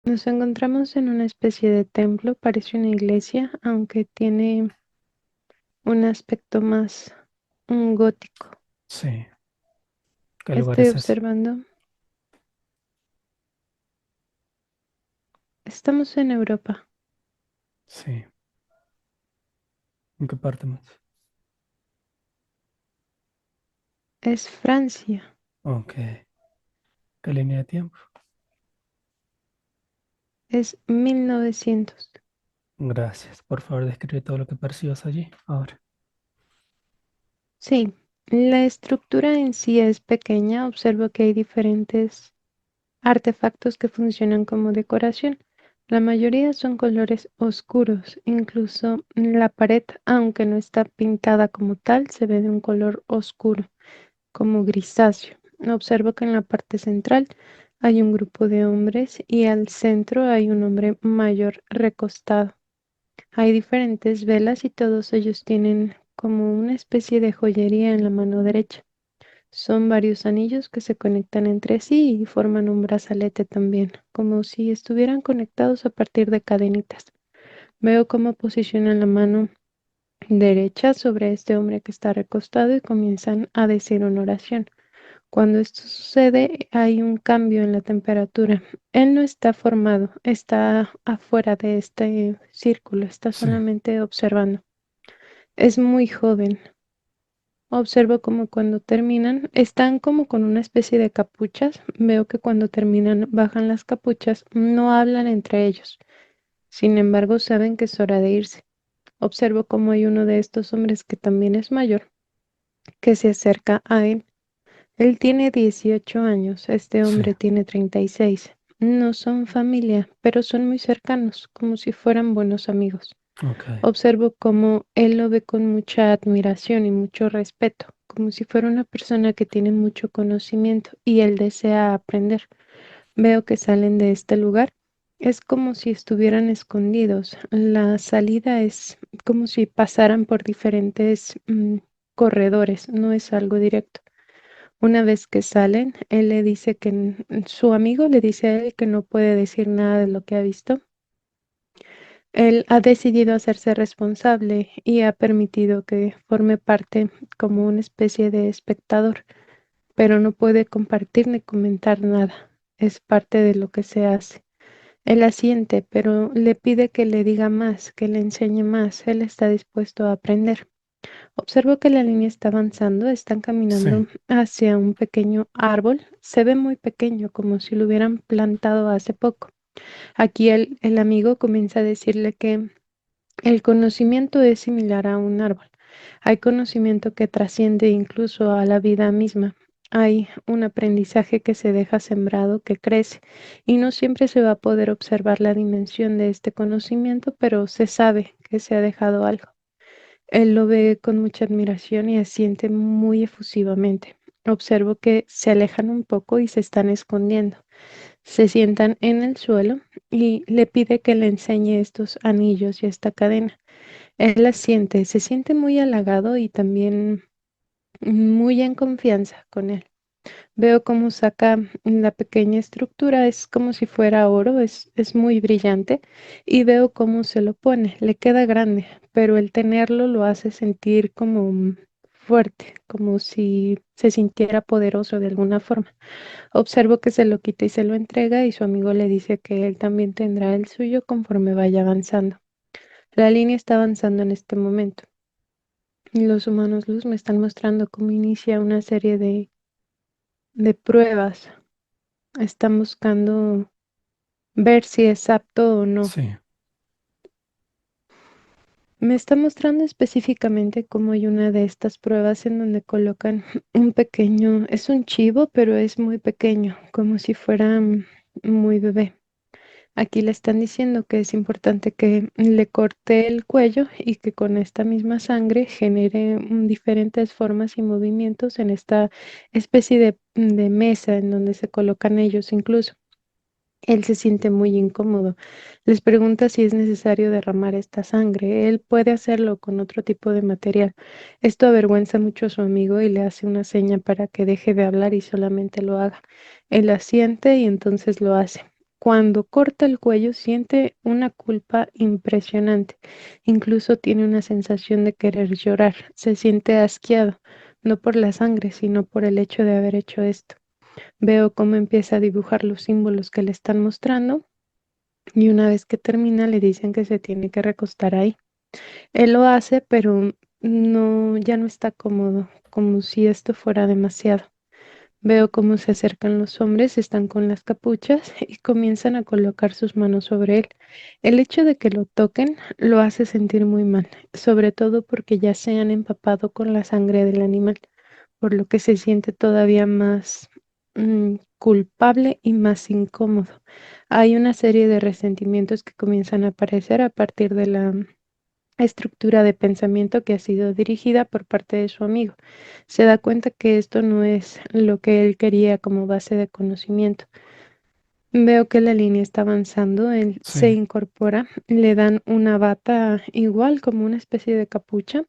Nos encontramos en una especie de templo, parece una iglesia, aunque tiene un aspecto más gótico. Sí. ¿Qué lugar Estoy es ese? observando. Estamos en Europa. Sí. ¿En qué parte más? Es Francia. Ok. ¿Qué línea de tiempo? Es 1900. Gracias. Por favor, describe todo lo que percibas allí. Ahora. Sí, la estructura en sí es pequeña. Observo que hay diferentes artefactos que funcionan como decoración. La mayoría son colores oscuros. Incluso la pared, aunque no está pintada como tal, se ve de un color oscuro, como grisáceo. Observo que en la parte central hay un grupo de hombres y al centro hay un hombre mayor recostado. Hay diferentes velas y todos ellos tienen como una especie de joyería en la mano derecha. Son varios anillos que se conectan entre sí y forman un brazalete también, como si estuvieran conectados a partir de cadenitas. Veo cómo posicionan la mano derecha sobre este hombre que está recostado y comienzan a decir una oración. Cuando esto sucede, hay un cambio en la temperatura. Él no está formado, está afuera de este círculo, está Sí. solamente observando. Es muy joven. Observo como cuando terminan, están como con una especie de capuchas. Veo que cuando terminan, bajan las capuchas, no hablan entre ellos. Sin embargo, saben que es hora de irse. Observo como hay uno de estos hombres que también es mayor, que se acerca a él. Él tiene 18 años, este Sí. hombre tiene 36. No son familia, pero son muy cercanos, como si fueran buenos amigos. Ok. Observo cómo él lo ve con mucha admiración y mucho respeto, como si fuera una persona que tiene mucho conocimiento y él desea aprender. Veo que salen de este lugar. Es como si estuvieran escondidos. La salida es como si pasaran por diferentes corredores, no es algo directo. Una vez que salen, él le dice que su amigo le dice a él que no puede decir nada de lo que ha visto. Él ha decidido hacerse responsable y ha permitido que forme parte como una especie de espectador, pero no puede compartir ni comentar nada. Es parte de lo que se hace. Él asiente, pero le pide que le diga más, que le enseñe más. Él está dispuesto a aprender. Observo que la línea está avanzando, están Sí. caminando hacia un pequeño árbol. Se ve muy pequeño, como si lo hubieran plantado hace poco. Aquí el amigo comienza a decirle que el conocimiento es similar a un árbol. Hay conocimiento que trasciende incluso a la vida misma. Hay un aprendizaje que se deja sembrado, que crece, y no siempre se va a poder observar la dimensión de este conocimiento, pero se sabe que se ha dejado algo. Él lo ve con mucha admiración y asiente muy efusivamente. Observo que se alejan un poco y se están escondiendo. Se sientan en el suelo y le pide que le enseñe estos anillos y esta cadena. Él la siente, se siente muy halagado y también muy en confianza con él. Veo cómo saca la pequeña estructura, es como si fuera oro, es muy brillante y veo cómo se lo pone, le queda grande, pero el tenerlo lo hace sentir como fuerte, como si se sintiera poderoso de alguna forma. Observo que se lo quita y se lo entrega y su amigo le dice que él también tendrá el suyo conforme vaya avanzando. La línea está avanzando en este momento. Los humanos luz me están mostrando cómo inicia una serie de pruebas. Están buscando ver si es apto o no. Sí. Me está mostrando específicamente cómo hay una de estas pruebas en donde colocan un pequeño, es un chivo, pero es muy pequeño, como si fuera muy bebé. Aquí le están diciendo que es importante que le corte el cuello y que con esta misma sangre genere diferentes formas y movimientos en esta especie de mesa en donde se colocan ellos incluso. Él se siente muy incómodo. Les pregunta si es necesario derramar esta sangre. Él puede hacerlo con otro tipo de material. Esto avergüenza mucho a su amigo y le hace una seña para que deje de hablar y solamente lo haga. Él asiente y entonces lo hace. Cuando corta el cuello siente una culpa impresionante. Incluso tiene una sensación de querer llorar. Se siente asqueado, no por la sangre, sino por el hecho de haber hecho esto. Veo cómo empieza a dibujar los símbolos que le están mostrando y una vez que termina le dicen que se tiene que recostar ahí. Él lo hace, pero no, ya no está cómodo, como si esto fuera demasiado. Veo cómo se acercan los hombres, están con las capuchas y comienzan a colocar sus manos sobre él. El hecho de que lo toquen lo hace sentir muy mal, sobre todo porque ya se han empapado con la sangre del animal, por lo que se siente todavía más culpable y más incómodo. Hay una serie de resentimientos que comienzan a aparecer a partir de la estructura de pensamiento que ha sido dirigida por parte de su amigo. Se da cuenta que esto no es lo que él quería como base de conocimiento. Veo que la línea está avanzando, él se Sí. incorpora, le dan una bata igual como una especie de capucha,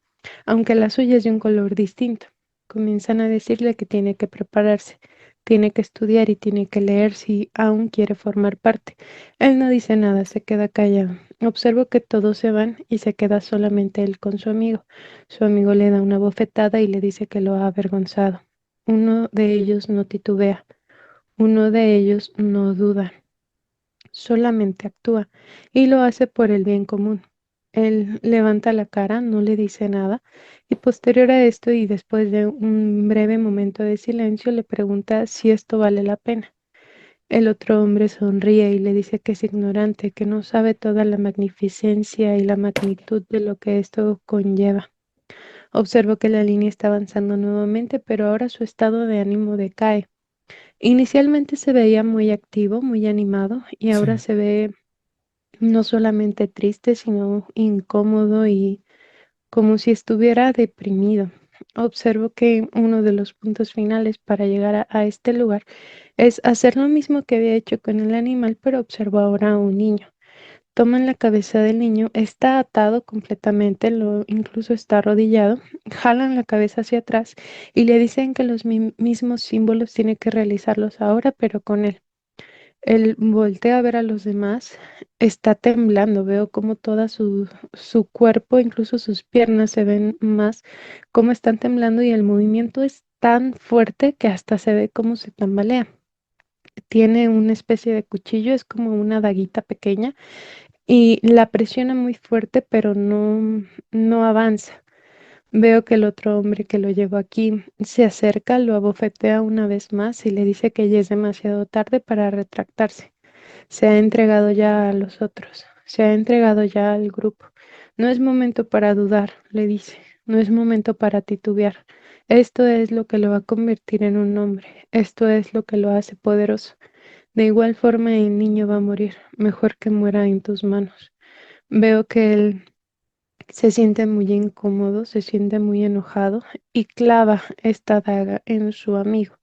aunque la suya es de un color distinto. Comienzan a decirle que tiene que prepararse, tiene que estudiar y tiene que leer si aún quiere formar parte. Él no dice nada, se queda callado. Observo que todos se van y se queda solamente él con su amigo. Su amigo le da una bofetada y le dice que lo ha avergonzado. Uno de ellos no titubea. Uno de ellos no duda, solamente actúa y lo hace por el bien común. Él levanta la cara, no le dice nada y posterior a esto y después de un breve momento de silencio le pregunta si esto vale la pena. El otro hombre sonríe y le dice que es ignorante, que no sabe toda la magnificencia y la magnitud de lo que esto conlleva. Observo que la línea está avanzando nuevamente, pero ahora su estado de ánimo decae. Inicialmente se veía muy activo, muy animado y ahora Sí. se ve no solamente triste, sino incómodo y como si estuviera deprimido. Observo que uno de los puntos finales para llegar a este lugar es hacer lo mismo que había hecho con el animal, pero observo ahora a un niño. Toman la cabeza del niño, está atado completamente, lo incluso está arrodillado, jalan la cabeza hacia atrás y le dicen que los mismos símbolos tiene que realizarlos ahora, pero con él. Él voltea a ver a los demás, está temblando, veo como toda su cuerpo, incluso sus piernas se ven más, cómo están temblando y el movimiento es tan fuerte que hasta se ve cómo se tambalea. Tiene una especie de cuchillo, es como una daguita pequeña y la presiona muy fuerte, pero no avanza. Veo que el otro hombre que lo llevó aquí se acerca, lo abofetea una vez más y le dice que ya es demasiado tarde para retractarse. Se ha entregado ya a los otros, se ha entregado ya al grupo. No es momento para dudar, le dice, no es momento para titubear. Esto es lo que lo va a convertir en un hombre, esto es lo que lo hace poderoso. De igual forma el niño va a morir, mejor que muera en tus manos. Veo que él se siente muy incómodo, se siente muy enojado y clava esta daga en su amigo.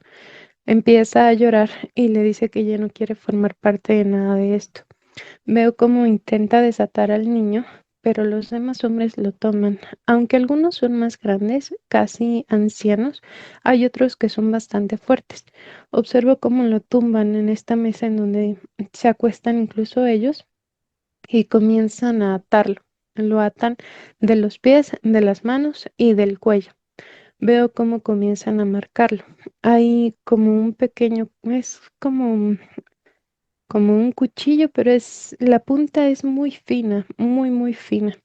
Empieza a llorar y le dice que ya no quiere formar parte de nada de esto. Veo cómo intenta desatar al niño, pero los demás hombres lo toman. Aunque algunos son más grandes, casi ancianos, hay otros que son bastante fuertes. Observo cómo lo tumban en esta mesa en donde se acuestan incluso ellos y comienzan a atarlo. Lo atan de los pies, de las manos y del cuello. Veo cómo comienzan a marcarlo. Hay como un pequeño, es como un cuchillo, pero la punta es muy fina, muy fina.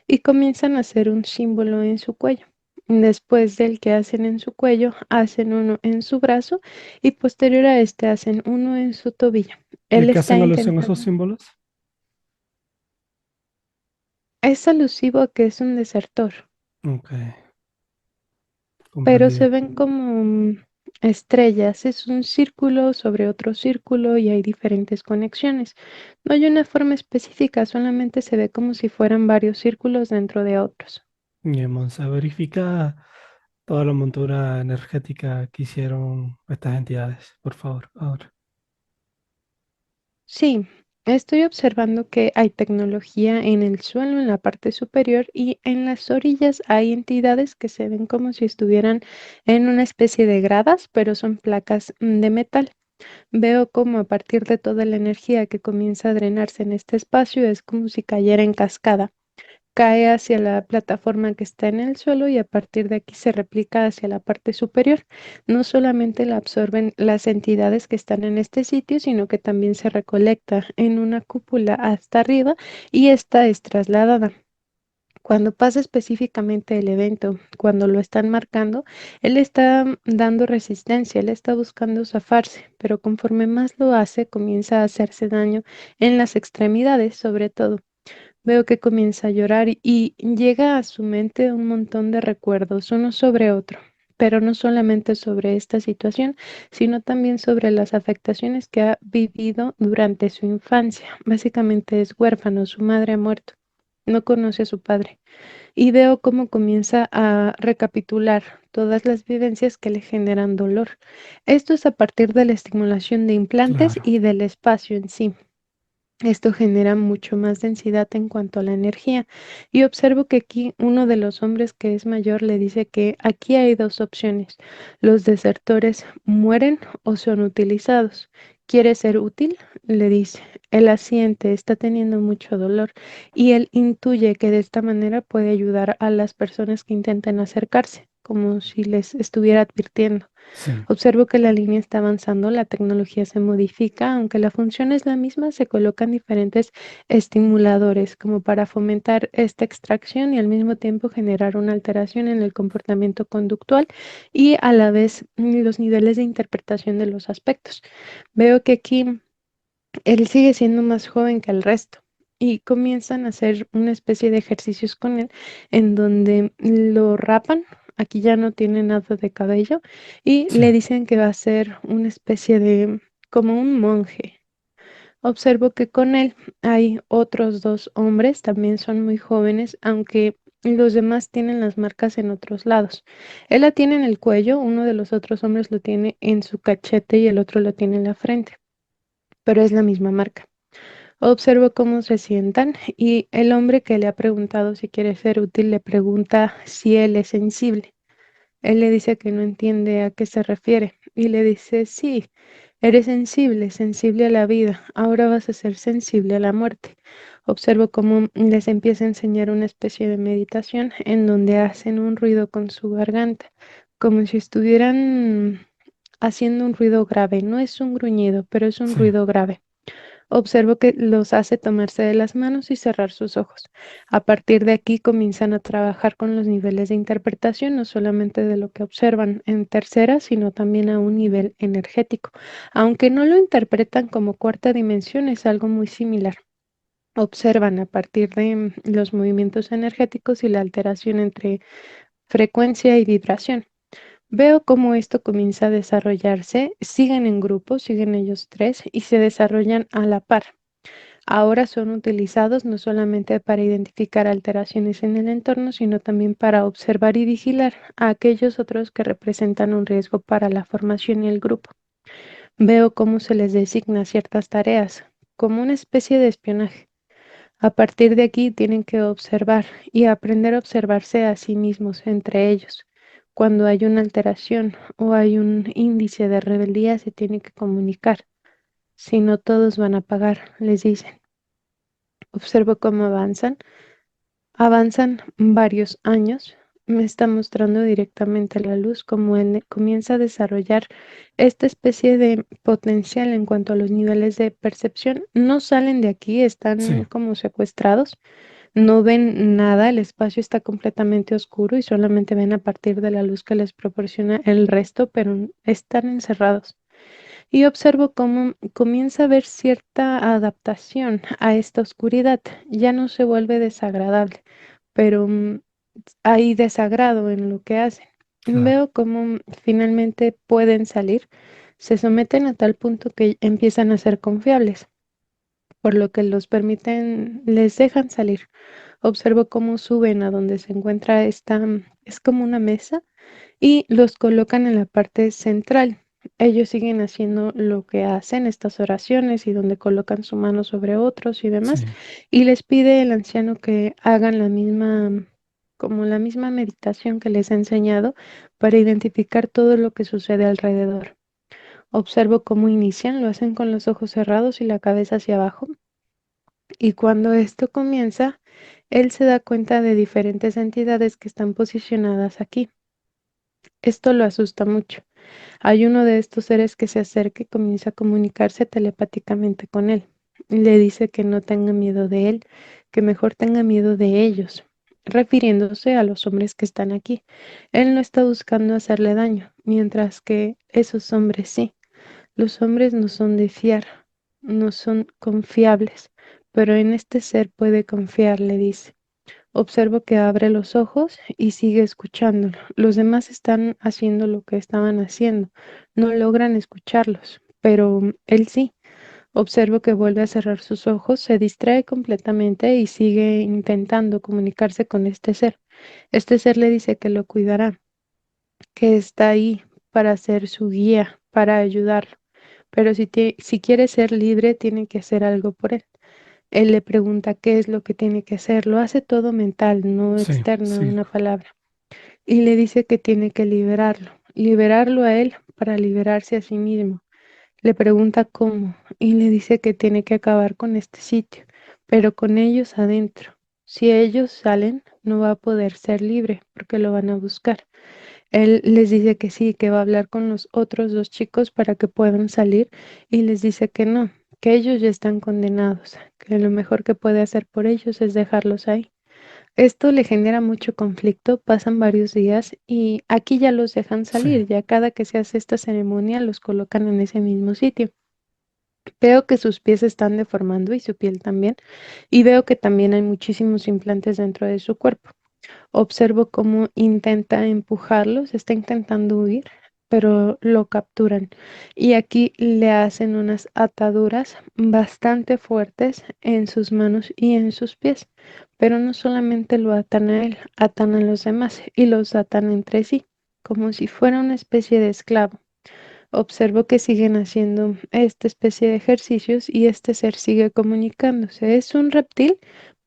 Y comienzan a hacer un símbolo en su cuello. Después del que hacen en su cuello, hacen uno en su brazo y posterior a este hacen uno en su tobillo. ¿Y a Él qué está hacen alusión esos intentando. símbolos? Es alusivo a que es un desertor, Ok, pero se comprendido. ven como estrellas. Es un círculo sobre otro círculo y hay diferentes conexiones. No hay una forma específica, solamente se ve como si fueran varios círculos dentro de otros. Bien, Monse, verifica toda la montura energética que hicieron estas entidades, por favor, ahora. Sí, estoy observando que hay tecnología en el suelo, en la parte superior y en las orillas hay entidades que se ven como si estuvieran en una especie de gradas, pero son placas de metal. Veo cómo a partir de toda la energía que comienza a drenarse en este espacio es como si cayera en cascada. Cae hacia la plataforma que está en el suelo y a partir de aquí se replica hacia la parte superior. No solamente la absorben las entidades que están en este sitio, sino que también se recolecta en una cúpula hasta arriba y esta es trasladada. Cuando pasa específicamente el evento, cuando lo están marcando, él está dando resistencia, él está buscando zafarse, pero conforme más lo hace, comienza a hacerse daño en las extremidades, sobre todo. Veo que comienza a llorar y llega a su mente un montón de recuerdos, uno sobre otro, pero no solamente sobre esta situación, sino también sobre las afectaciones que ha vivido durante su infancia. Básicamente es huérfano, su madre ha muerto, no conoce a su padre y veo cómo comienza a recapitular todas las vivencias que le generan dolor. Esto es a partir de la estimulación de implantes Claro, y del espacio en sí. Esto genera mucho más densidad en cuanto a la energía. Y observo que aquí uno de los hombres que es mayor le dice que aquí hay dos opciones. Los desertores mueren o son utilizados. ¿Quiere ser útil? Le dice. Él asiente, está teniendo mucho dolor y él intuye que de esta manera puede ayudar a las personas que intenten acercarse, como si les estuviera advirtiendo. sí, Observo que la línea está avanzando, la tecnología se modifica, aunque la función es la misma, se colocan diferentes estimuladores como para fomentar esta extracción y al mismo tiempo generar una alteración en el comportamiento conductual y a la vez los niveles de interpretación de los aspectos. Veo que aquí él sigue siendo más joven que el resto y comienzan a hacer una especie de ejercicios con él en donde lo rapan. Aquí ya no tiene nada de cabello y sí, le dicen que va a ser una especie de como un monje. Observo que con él hay otros dos hombres, también son muy jóvenes, aunque los demás tienen las marcas en otros lados. Él la tiene en el cuello, uno de los otros hombres lo tiene en su cachete y el otro lo tiene en la frente, pero es la misma marca. Observo cómo se sientan y el hombre que le ha preguntado si quiere ser útil le pregunta si él es sensible. Él le dice que no entiende a qué se refiere y le dice, sí, eres sensible, sensible a la vida, ahora vas a ser sensible a la muerte. Observo cómo les empieza a enseñar una especie de meditación en donde hacen un ruido con su garganta, como si estuvieran haciendo un ruido grave. No es un gruñido, pero es un sí, ruido grave. Observo que los hace tomarse de las manos y cerrar sus ojos. A partir de aquí comienzan a trabajar con los niveles de interpretación, no solamente de lo que observan en tercera, sino también a un nivel energético. Aunque no lo interpretan como cuarta dimensión, es algo muy similar. Observan a partir de los movimientos energéticos y la alteración entre frecuencia y vibración. Veo cómo esto comienza a desarrollarse, siguen en grupo, siguen ellos tres y se desarrollan a la par. Ahora son utilizados no solamente para identificar alteraciones en el entorno, sino también para observar y vigilar a aquellos otros que representan un riesgo para la formación y el grupo. Veo cómo se les designa ciertas tareas, como una especie de espionaje. A partir de aquí tienen que observar y aprender a observarse a sí mismos entre ellos. Cuando hay una alteración o hay un índice de rebeldía, se tiene que comunicar. Si no, todos van a pagar, les dicen. Observo cómo avanzan. Avanzan varios años. Me está mostrando directamente la luz, como él comienza a desarrollar esta especie de potencial en cuanto a los niveles de percepción. No salen de aquí, están sí, como secuestrados. No ven nada, el espacio está completamente oscuro y solamente ven a partir de la luz que les proporciona el resto, pero están encerrados. Y observo cómo comienza a haber cierta adaptación a esta oscuridad. Ya no se vuelve desagradable, pero hay desagrado en lo que hacen. claro, Veo cómo finalmente pueden salir, se someten a tal punto que empiezan a ser confiables, por lo que los permiten, les dejan salir. Observo cómo suben a donde se encuentra esta, es como una mesa y los colocan en la parte central. Ellos siguen haciendo lo que hacen, estas oraciones y donde colocan su mano sobre otros y demás, sí, y les pide el anciano que hagan la misma, como la misma meditación que les ha enseñado para identificar todo lo que sucede alrededor. Observo cómo inician, lo hacen con los ojos cerrados y la cabeza hacia abajo. Y cuando esto comienza, él se da cuenta de diferentes entidades que están posicionadas aquí. Esto lo asusta mucho. Hay uno de estos seres que se acerca y comienza a comunicarse telepáticamente con él. Le dice que no tenga miedo de él, que mejor tenga miedo de ellos, refiriéndose a los hombres que están aquí. Él no está buscando hacerle daño, mientras que esos hombres sí. Los hombres no son de fiar, no son confiables, pero en este ser puede confiar, le dice. Observo que abre los ojos y sigue escuchándolo. Los demás están haciendo lo que estaban haciendo. No logran escucharlos, pero él sí. Observo que vuelve a cerrar sus ojos, se distrae completamente y sigue intentando comunicarse con este ser. Este ser le dice que lo cuidará, que está ahí para ser su guía, para ayudarlo. Pero si quiere ser libre, tiene que hacer algo por él. Él le pregunta qué es lo que tiene que hacer. Lo hace todo mental, no Sí, externo a sí, una palabra. Y le dice que tiene que liberarlo a él para liberarse a sí mismo. Le pregunta cómo y le dice que tiene que acabar con este sitio, pero con ellos adentro. Si ellos salen, no va a poder ser libre porque lo van a buscar. Él les dice que sí, que va a hablar con los otros dos chicos para que puedan salir y les dice que no, que ellos ya están condenados, que lo mejor que puede hacer por ellos es dejarlos ahí. Esto le genera mucho conflicto, pasan varios días y aquí ya los dejan sí, salir, ya cada que se hace esta ceremonia los colocan en ese mismo sitio. Veo que sus pies se están deformando y su piel también, y veo que también hay muchísimos implantes dentro de su cuerpo. Observo cómo intenta empujarlos, está intentando huir, pero lo capturan. Y aquí le hacen unas ataduras bastante fuertes en sus manos y en sus pies. Pero no solamente lo atan a él, atan a los demás y los atan entre sí, como si fuera una especie de esclavo. Observo que siguen haciendo esta especie de ejercicios y este ser sigue comunicándose. Es un reptil,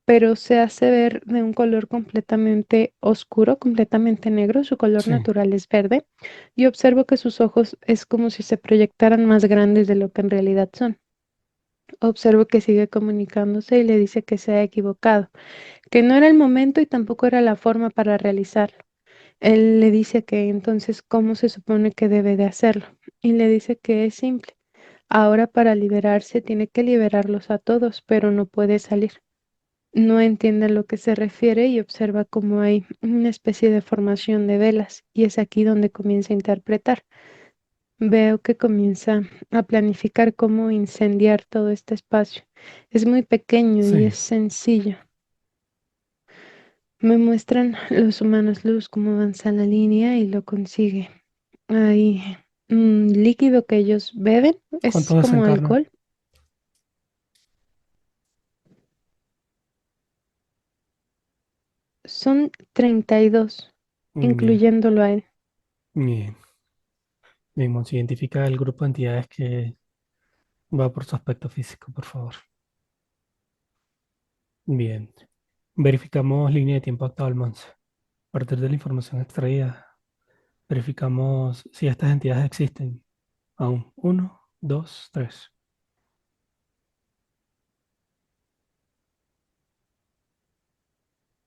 pero se hace ver de un color completamente oscuro, completamente negro. Su color sí. natural es verde y observo que sus ojos es como si se proyectaran más grandes de lo que en realidad son. Observo que sigue comunicándose y le dice que se ha equivocado, que no era el momento y tampoco era la forma para realizarlo. Él le dice que entonces cómo se supone que debe de hacerlo y le dice que es simple. Ahora para liberarse tiene que liberarlos a todos, pero no puede salir. No entiende a lo que se refiere y observa cómo hay una especie de formación de velas y es aquí donde comienza a interpretar. Veo que comienza a planificar cómo incendiar todo este espacio. Es muy pequeño y Sí. es sencillo. Me muestran los humanos luz cómo avanza la línea y lo consigue. Hay un líquido que ellos beben, es ¿Cuántos como desencarnan? alcohol. Son 32, Bien, incluyéndolo a él. bien. Bien, se identifica el grupo de entidades que va por su aspecto físico, por favor. Bien. Verificamos línea de tiempo actual, Monse. A partir de la información extraída, verificamos si estas entidades existen. Aún. Uno, dos, tres.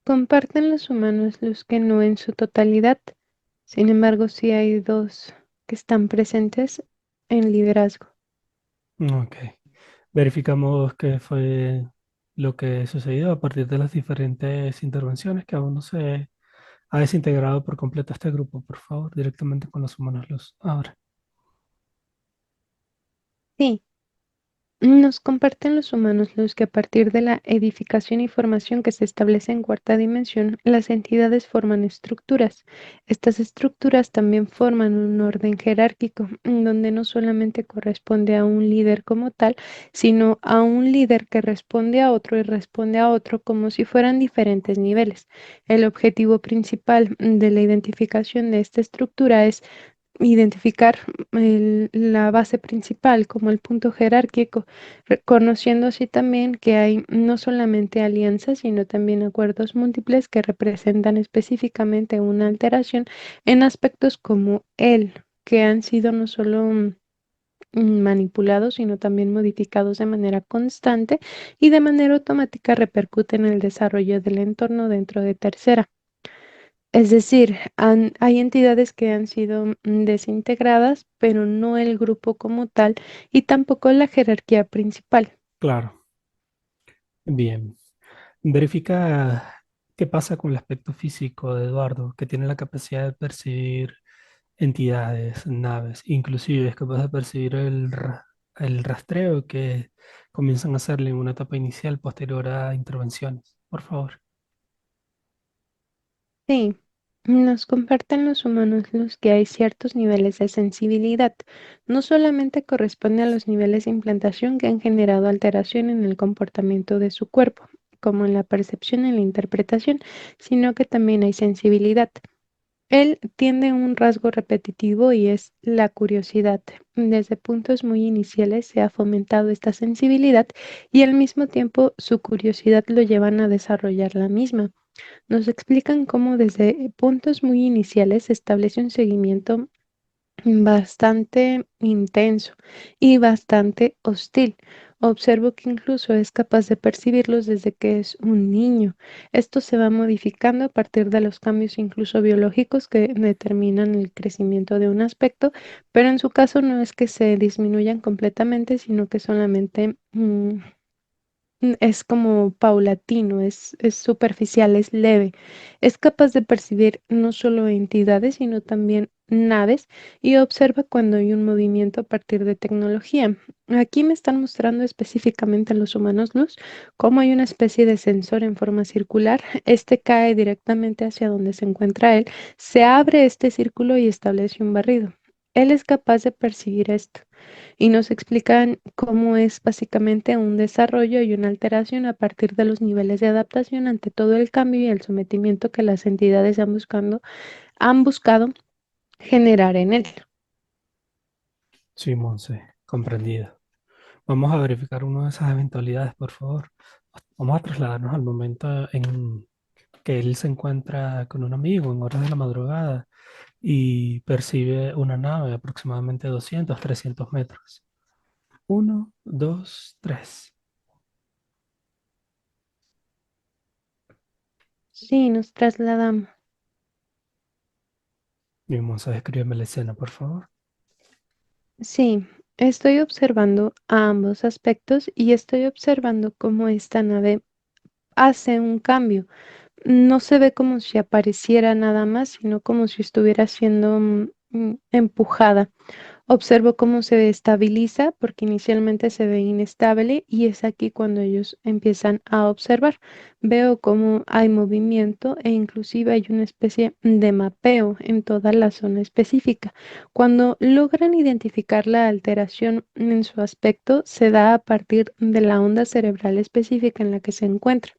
Comparten los humanos los que no en su totalidad. Sin embargo, sí hay dos que están presentes en liderazgo. Ok. Verificamos qué fue lo que sucedió a partir de las diferentes intervenciones que aún no se ha desintegrado por completo este grupo, por favor, directamente con los humanos luz. Ahora. Sí, nos comparten los humanos los que a partir de la edificación y formación que se establece en cuarta dimensión, las entidades forman estructuras. Estas estructuras también forman un orden jerárquico, en donde no solamente corresponde a un líder como tal, sino a un líder que responde a otro y responde a otro como si fueran diferentes niveles. El objetivo principal de la identificación de esta estructura es identificar la base principal como el punto jerárquico, reconociendo así también que hay no solamente alianzas, sino también acuerdos múltiples que representan específicamente una alteración en aspectos como el que han sido no solo manipulados, sino también modificados de manera constante y de manera automática repercuten en el desarrollo del entorno dentro de tercera. Es decir, hay entidades que han sido desintegradas, pero no el grupo como tal y tampoco la jerarquía principal. Claro, bien. Verifica qué pasa con el aspecto físico de Eduardo, que tiene la capacidad de percibir entidades, naves, inclusive es capaz de percibir el rastreo que comienzan a hacerle en una etapa inicial posterior a intervenciones. Por favor. Sí, nos comparten los humanos los que hay ciertos niveles de sensibilidad. No solamente corresponde a los niveles de implantación que han generado alteración en el comportamiento de su cuerpo, como en la percepción y la interpretación, sino que también hay sensibilidad. Él tiene un rasgo repetitivo y es la curiosidad. Desde puntos muy iniciales se ha fomentado esta sensibilidad y al mismo tiempo su curiosidad lo llevan a desarrollar la misma. Nos explican cómo desde puntos muy iniciales se establece un seguimiento bastante intenso y bastante hostil. Observo que incluso es capaz de percibirlos desde que es un niño. Esto se va modificando a partir de los cambios incluso biológicos que determinan el crecimiento de un aspecto, pero en su caso no es que se disminuyan completamente, sino que solamente es como paulatino, es superficial, es leve. Es capaz de percibir no solo entidades, sino también naves y observa cuando hay un movimiento a partir de tecnología. Aquí me están mostrando específicamente en los humanos luz cómo hay una especie de sensor en forma circular. Este cae directamente hacia donde se encuentra él, se abre este círculo y establece un barrido. Él es capaz de percibir esto y nos explican cómo es básicamente un desarrollo y una alteración a partir de los niveles de adaptación ante todo el cambio y el sometimiento que las entidades han buscado generar en él. Sí, Monse, comprendido. Vamos a verificar una de esas eventualidades, por favor. Vamos a trasladarnos al momento en que él se encuentra con un amigo en horas de la madrugada y percibe una nave aproximadamente 200, 300 metros. Uno, dos, tres. Sí, nos trasladamos. Y Monse, descríbeme la escena, por favor. Sí, estoy observando a ambos aspectos y estoy observando cómo esta nave hace un cambio. No se ve como si apareciera nada más, sino como si estuviera siendo empujada. Observo cómo se estabiliza porque inicialmente se ve inestable y es aquí cuando ellos empiezan a observar. Veo cómo hay movimiento e inclusive hay una especie de mapeo en toda la zona específica. Cuando logran identificar la alteración en su aspecto, se da a partir de la onda cerebral específica en la que se encuentra.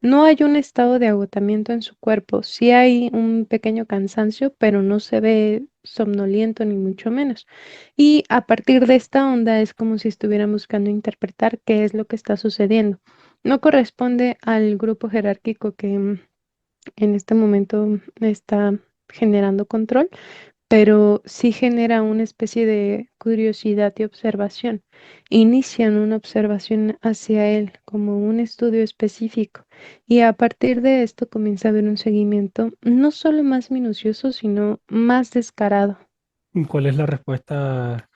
No hay un estado de agotamiento en su cuerpo, sí hay un pequeño cansancio, pero no se ve somnoliento ni mucho menos. Y a partir de esta onda es como si estuvieran buscando interpretar qué es lo que está sucediendo. No corresponde al grupo jerárquico que en este momento está generando control, pero sí genera una especie de curiosidad y observación. Inician una observación hacia él como un estudio específico y a partir de esto comienza a haber un seguimiento no solo más minucioso, sino más descarado. ¿Y cuál es la respuesta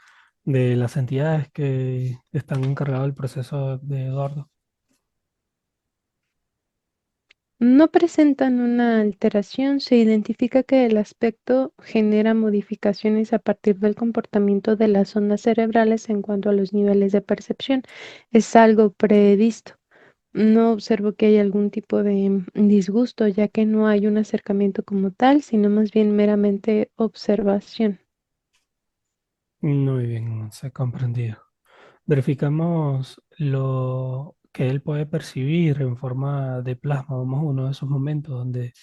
de las entidades que están encargadas del proceso de Eduardo? No presentan una alteración, se identifica que el aspecto genera modificaciones a partir del comportamiento de las ondas cerebrales en cuanto a los niveles de percepción. Es algo previsto. No observo que haya algún tipo de disgusto, ya que no hay un acercamiento como tal, sino más bien meramente observación. Muy bien, se ha comprendido. Verificamos lo que él puede percibir en forma de plasma. Vamos a uno de esos momentos donde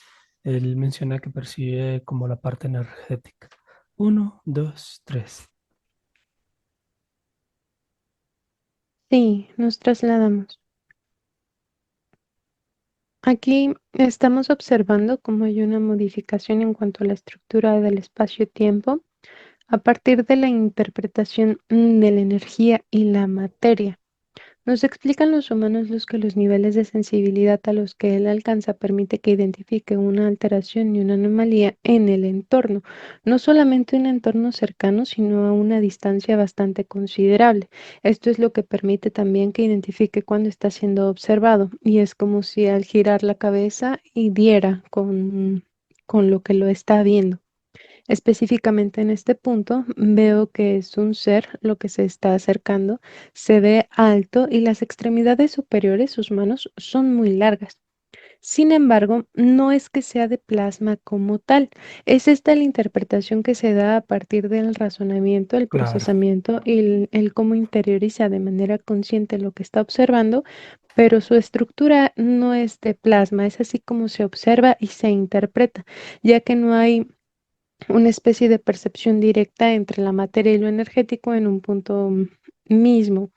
él menciona que percibe como la parte energética. Uno, dos, tres. Sí, nos trasladamos. Aquí estamos observando cómo hay una modificación en cuanto a la estructura del espacio-tiempo. a partir de la interpretación de la energía y la materia. Nos explican los humanos los que los niveles de sensibilidad a los que él alcanza permite que identifique una alteración y una anomalía en el entorno, no solamente un entorno cercano, sino a una distancia bastante considerable. Esto es lo que permite también que identifique cuando está siendo observado, y es como si al girar la cabeza y diera con lo que lo está viendo. Específicamente en este punto veo que es un ser lo que se está acercando, se ve alto y las extremidades superiores, sus manos, son muy largas. Sin embargo, no es que sea de plasma como tal, es esta la interpretación que se da a partir del razonamiento, el Claro, procesamiento y el cómo interioriza de manera consciente lo que está observando, pero su estructura no es de plasma, es así como se observa y se interpreta, ya que no hay una especie de percepción directa entre la materia y lo energético en un punto mismo.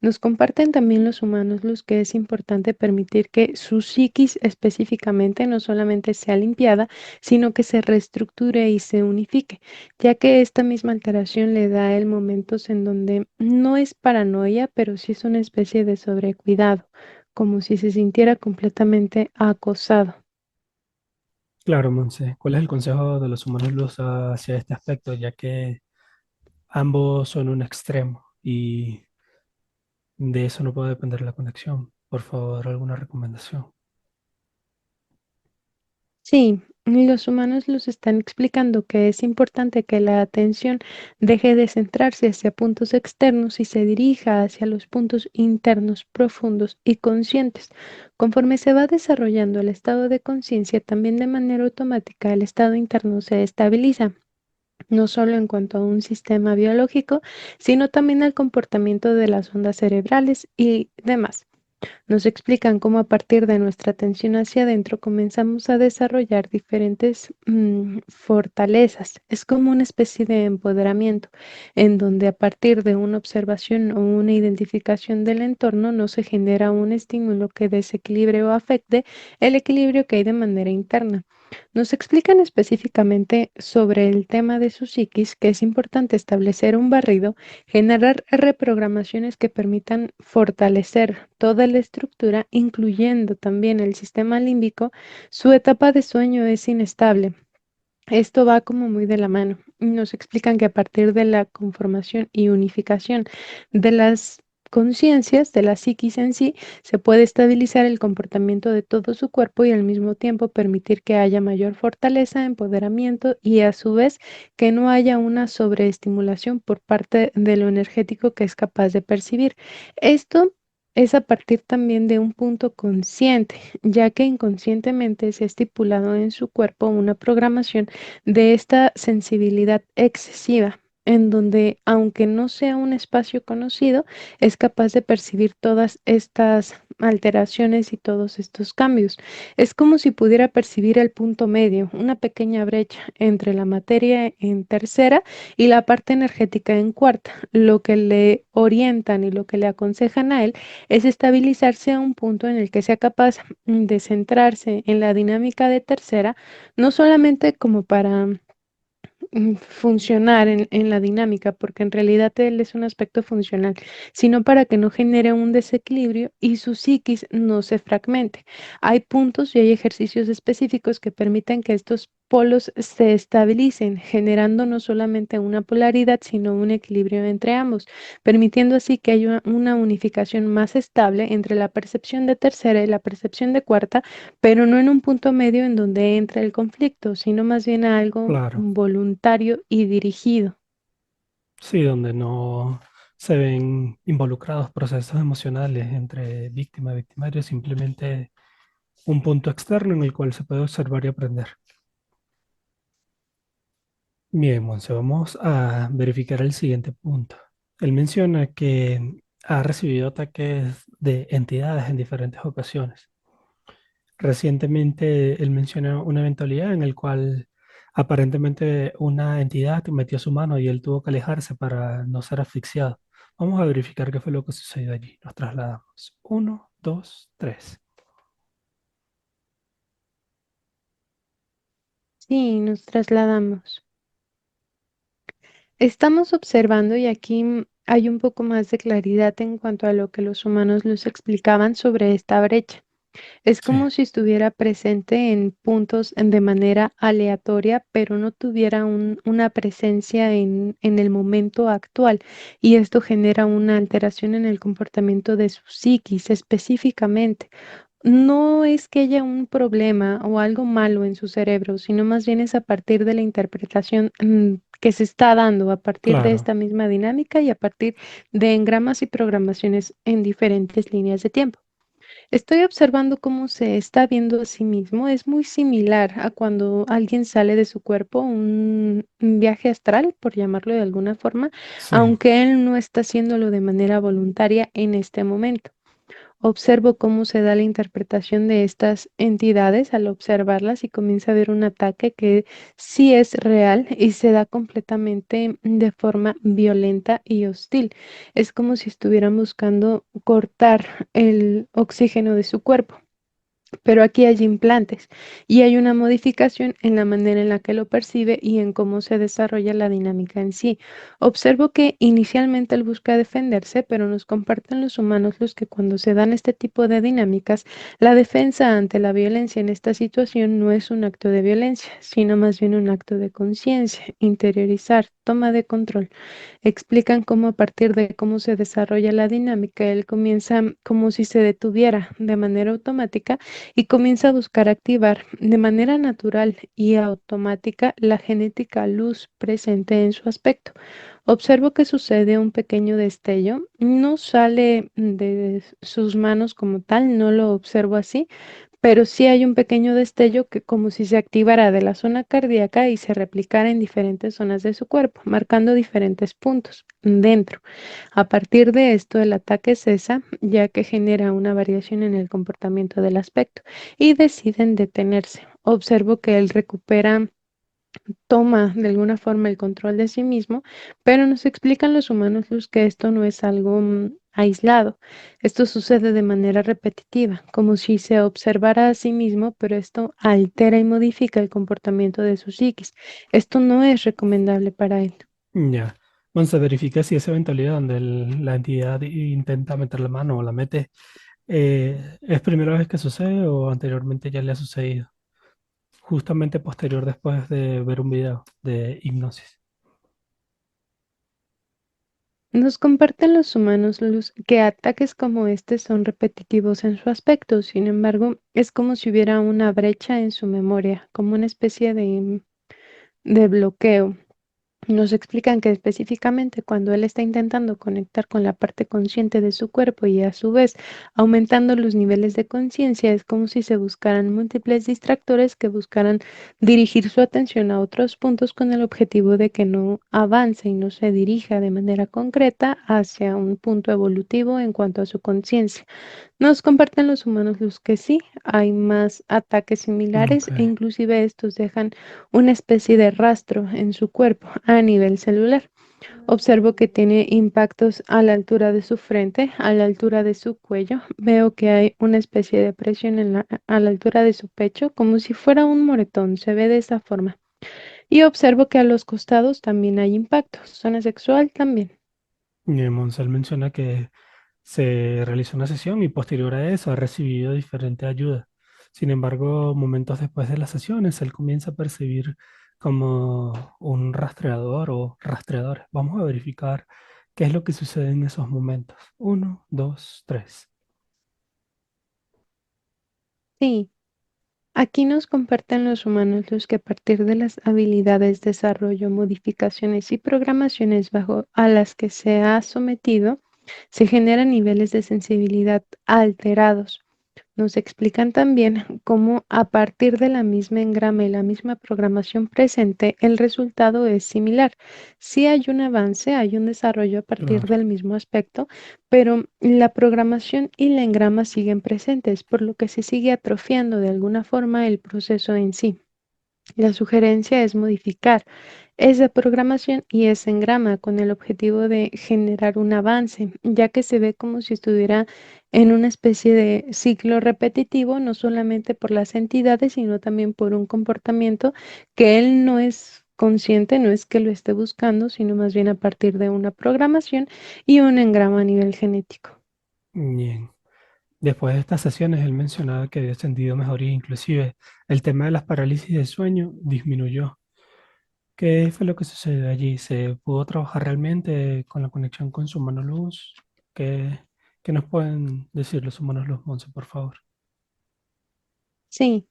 Nos comparten también los humanos los que es importante permitir que su psiquis específicamente no solamente sea limpiada, sino que se reestructure y se unifique, ya que esta misma alteración le da el momentos en donde no es paranoia, pero sí es una especie de sobrecuidado, como si se sintiera completamente acosado. claro, Monse. ¿Cuál es el consejo de los humanos luz hacia este aspecto? Ya que ambos son un extremo y de eso no puede depender la conexión. Por favor, alguna recomendación. Sí, y los humanos los están explicando que es importante que la atención deje de centrarse hacia puntos externos y se dirija hacia los puntos internos profundos y conscientes. Conforme se va desarrollando el estado de conciencia, también de manera automática el estado interno se estabiliza, no solo en cuanto a un sistema biológico, sino también al comportamiento de las ondas cerebrales y demás. Nos explican cómo a partir de nuestra atención hacia adentro comenzamos a desarrollar diferentes fortalezas. Es como una especie de empoderamiento en donde a partir de una observación o una identificación del entorno no se genera un estímulo que desequilibre o afecte el equilibrio que hay de manera interna. Nos explican específicamente sobre el tema de su psiquis que es importante establecer un barrido, generar reprogramaciones que permitan fortalecer toda la estructura, incluyendo también el sistema límbico. Su etapa de sueño es inestable. Esto va como muy de la mano. Nos explican que a partir de la conformación y unificación de las conciencias, de la psiquis en sí, se puede estabilizar el comportamiento de todo su cuerpo y al mismo tiempo permitir que haya mayor fortaleza, empoderamiento y a su vez que no haya una sobreestimulación por parte de lo energético que es capaz de percibir. Esto es a partir también de un punto consciente, ya que inconscientemente se ha estipulado en su cuerpo una programación de esta sensibilidad excesiva, en donde, aunque no sea un espacio conocido, es capaz de percibir todas estas alteraciones y todos estos cambios. Es como si pudiera percibir el punto medio, una pequeña brecha entre la materia en tercera y la parte energética en cuarta. Lo que le orientan y lo que le aconsejan a él es estabilizarse a un punto en el que sea capaz de centrarse en la dinámica de tercera, no solamente como para funcionar en la dinámica, porque en realidad él es un aspecto funcional, sino para que no genere un desequilibrio y su psiquis no se fragmente. Hay puntos y hay ejercicios específicos que permiten que estos polos se estabilicen, generando no solamente una polaridad, sino un equilibrio entre ambos, permitiendo así que haya una unificación más estable entre la percepción de tercera y la percepción de cuarta, pero no en un punto medio en donde entra el conflicto, sino más bien a algo Claro, voluntario y dirigido. sí, donde no se ven involucrados procesos emocionales entre víctima y victimario, simplemente un punto externo en el cual se puede observar y aprender. Bien, Monse, vamos a verificar el siguiente punto. Él menciona que ha recibido ataques de entidades en diferentes ocasiones. Recientemente él menciona una eventualidad en el cual aparentemente una entidad metió su mano y él tuvo que alejarse para no ser asfixiado. Vamos a verificar qué fue lo que sucedió allí. Nos trasladamos. Uno, dos, tres. Sí, nos trasladamos. Estamos observando y aquí hay un poco más de claridad en cuanto a lo que los humanos nos explicaban sobre esta brecha. Es Sí, como si estuviera presente en puntos de manera aleatoria, pero no tuviera una presencia en el momento actual. Y esto genera una alteración en el comportamiento de su psiquis específicamente. No es que haya un problema o algo malo en su cerebro, sino más bien es a partir de la interpretación que se está dando, a partir de claro, esta misma dinámica y a partir de engramas y programaciones en diferentes líneas de tiempo. Estoy observando cómo se está viendo a sí mismo. Es muy similar a cuando alguien sale de su cuerpo, un viaje astral, por llamarlo de alguna forma, sí. aunque él no está haciéndolo de manera voluntaria en este momento. Observo cómo se da la interpretación de estas entidades al observarlas y comienza a ver un ataque que sí es real y se da completamente de forma violenta y hostil. Es como si estuvieran buscando cortar el oxígeno de su cuerpo. Pero aquí hay implantes y hay una modificación en la manera en la que lo percibe y en cómo se desarrolla la dinámica en sí. Observo que inicialmente él busca defenderse, pero nos comparten los humanos los que cuando se dan este tipo de dinámicas, la defensa ante la violencia en esta situación no es un acto de violencia, sino más bien un acto de conciencia, interiorizar, toma de control. Explican cómo a partir de cómo se desarrolla la dinámica, él comienza como si se detuviera de manera automática y comienza a buscar activar de manera natural y automática la genética luz presente en su aspecto. Observo que sucede un pequeño destello, no sale de sus manos como tal, no lo observo así, pero sí hay un pequeño destello que como si se activara de la zona cardíaca y se replicara en diferentes zonas de su cuerpo, marcando diferentes puntos dentro. A partir de esto, el ataque cesa, ya que genera una variación en el comportamiento del aspecto, y deciden detenerse. Observo que él recupera, toma de alguna forma el control de sí mismo, pero nos explican los humanos luz que esto no es algo aislado. Esto sucede de manera repetitiva, como si se observara a sí mismo, pero esto altera y modifica el comportamiento de su psiquis. Esto no es recomendable para él. Ya. Bueno, se verifica si esa eventualidad donde la entidad intenta meter la mano o la mete, ¿es primera vez que sucede o anteriormente ya le ha sucedido? Justamente posterior después de ver un video de hipnosis. Nos comparten los humanos luz que ataques como este son repetitivos en su aspecto, sin embargo, es como si hubiera una brecha en su memoria, como una especie de bloqueo. Nos explican que específicamente cuando él está intentando conectar con la parte consciente de su cuerpo y a su vez aumentando los niveles de conciencia, es como si se buscaran múltiples distractores que buscaran dirigir su atención a otros puntos con el objetivo de que no avance y no se dirija de manera concreta hacia un punto evolutivo en cuanto a su conciencia. Nos comparten los humanos los que sí, hay más ataques Ok. similares e inclusive estos dejan una especie de rastro en su cuerpo a nivel celular. Observo que tiene impactos a la altura de su frente, a la altura de su cuello. Veo que hay una especie de presión a la altura de su pecho, como si fuera un moretón. Se ve de esa forma. Y observo que a los costados también hay impactos. Zona sexual también. Monsel menciona que se realizó una sesión y posterior a eso ha recibido diferente ayuda. Sin embargo, momentos después de las sesiones, él comienza a percibir como un rastreador o rastreadores. Vamos a verificar qué es lo que sucede en esos momentos. Uno, dos, tres. Sí. Aquí nos comparten los humanos los que a partir de las habilidades, desarrollo, modificaciones y programaciones bajo a las que se ha sometido, se generan niveles de sensibilidad alterados. Nos explican también cómo a partir de la misma engrama y la misma programación presente, el resultado es similar. Sí hay un avance, hay un desarrollo a partir Claro. del mismo aspecto, pero la programación y la engrama siguen presentes, por lo que se sigue atrofiando de alguna forma el proceso en sí. La sugerencia es modificar esa programación y ese engrama con el objetivo de generar un avance, ya que se ve como si estuviera en una especie de ciclo repetitivo, no solamente por las entidades, sino también por un comportamiento que él no es consciente, no es que lo esté buscando, sino más bien a partir de una programación y un engrama a nivel genético. Bien. Después de estas sesiones, él mencionaba que había sentido mejoría, inclusive el tema de las parálisis del sueño disminuyó. ¿Qué fue lo que sucedió allí? ¿Se pudo trabajar realmente con la conexión con su mano luz? ¿Qué, qué nos pueden decir los humanos luz, Monse, por favor? Sí.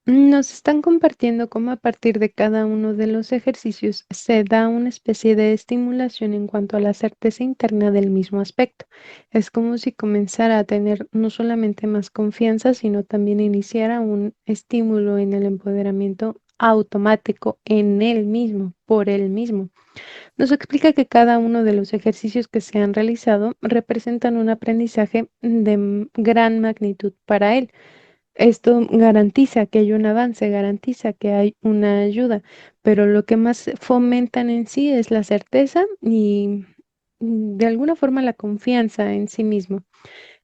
Nos están compartiendo cómo a partir de cada uno de los ejercicios se da una especie de estimulación en cuanto a la certeza interna del mismo aspecto. Es como si comenzara a tener no solamente más confianza, sino también iniciara un estímulo en el empoderamiento automático en él mismo, por él mismo. Nos explica que cada uno de los ejercicios que se han realizado representan un aprendizaje de gran magnitud para él. Esto garantiza que hay un avance, garantiza que hay una ayuda, pero lo que más fomentan en sí es la certeza y de alguna forma la confianza en sí mismo.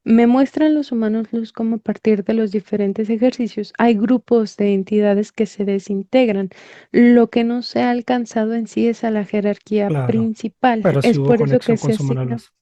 Me muestran los humanos luz como a partir de los diferentes ejercicios hay grupos de entidades que se desintegran. Lo que no se ha alcanzado en sí es a la jerarquía Claro, principal. pero sí Es hubo por eso que conexión con se su mano asigna. luz.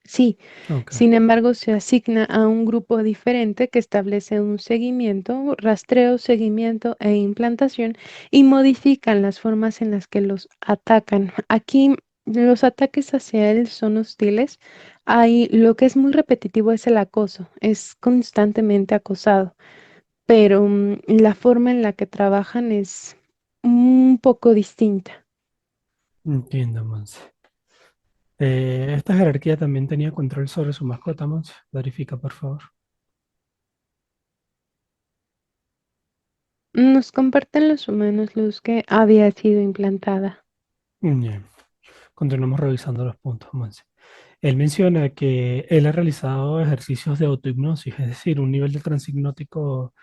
Sí, Ok, sin embargo, se asigna a un grupo diferente que establece un seguimiento, rastreo, seguimiento e implantación y modifican las formas en las que los atacan. Aquí los ataques hacia él son hostiles. Hay, lo que es muy repetitivo es el acoso, es constantemente acosado, pero la forma en la que trabajan es un poco distinta. entiendo, Monse. Esta jerarquía también tenía control sobre su mascota, Monse. Verifica, por favor. Nos comparten los humanos luz que había sido implantada. Bien, continuamos revisando los puntos, Monse. Él menciona que él ha realizado ejercicios de autohipnosis, es decir, un nivel de transhipnótico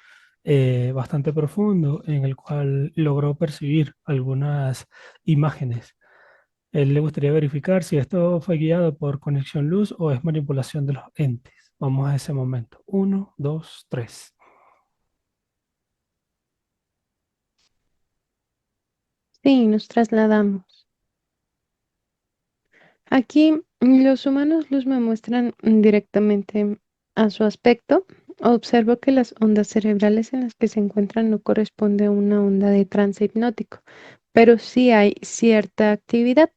bastante profundo en el cual logró percibir algunas imágenes. Él le gustaría verificar si esto fue guiado por conexión luz o es manipulación de los entes. Vamos a ese momento. Uno, dos, tres. Sí, nos trasladamos. Aquí los humanos los me muestran directamente a su aspecto. Observo que las ondas cerebrales en las que se encuentran no corresponde a una onda de trance hipnótico, pero sí hay cierta actividad.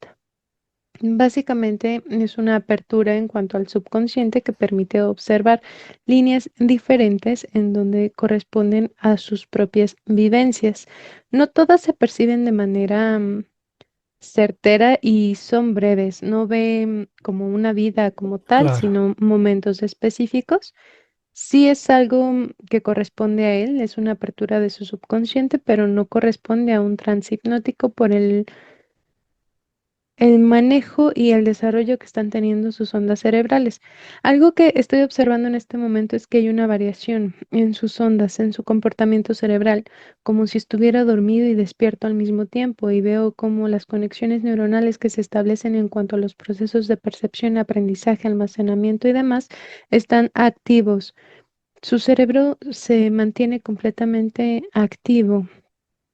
Básicamente es una apertura en cuanto al subconsciente que permite observar líneas diferentes en donde corresponden a sus propias vivencias. No todas se perciben de manera certera y son breves. No ve como una vida como tal, Claro. sino momentos específicos. Sí es algo que corresponde a él, es una apertura de su subconsciente, pero no corresponde a un trance hipnótico por el manejo y el desarrollo que están teniendo sus ondas cerebrales. Algo que estoy observando en este momento es que hay una variación en sus ondas, en su comportamiento cerebral, como si estuviera dormido y despierto al mismo tiempo, y veo cómo las conexiones neuronales que se establecen en cuanto a los procesos de percepción, aprendizaje, almacenamiento y demás están activos. Su cerebro se mantiene completamente activo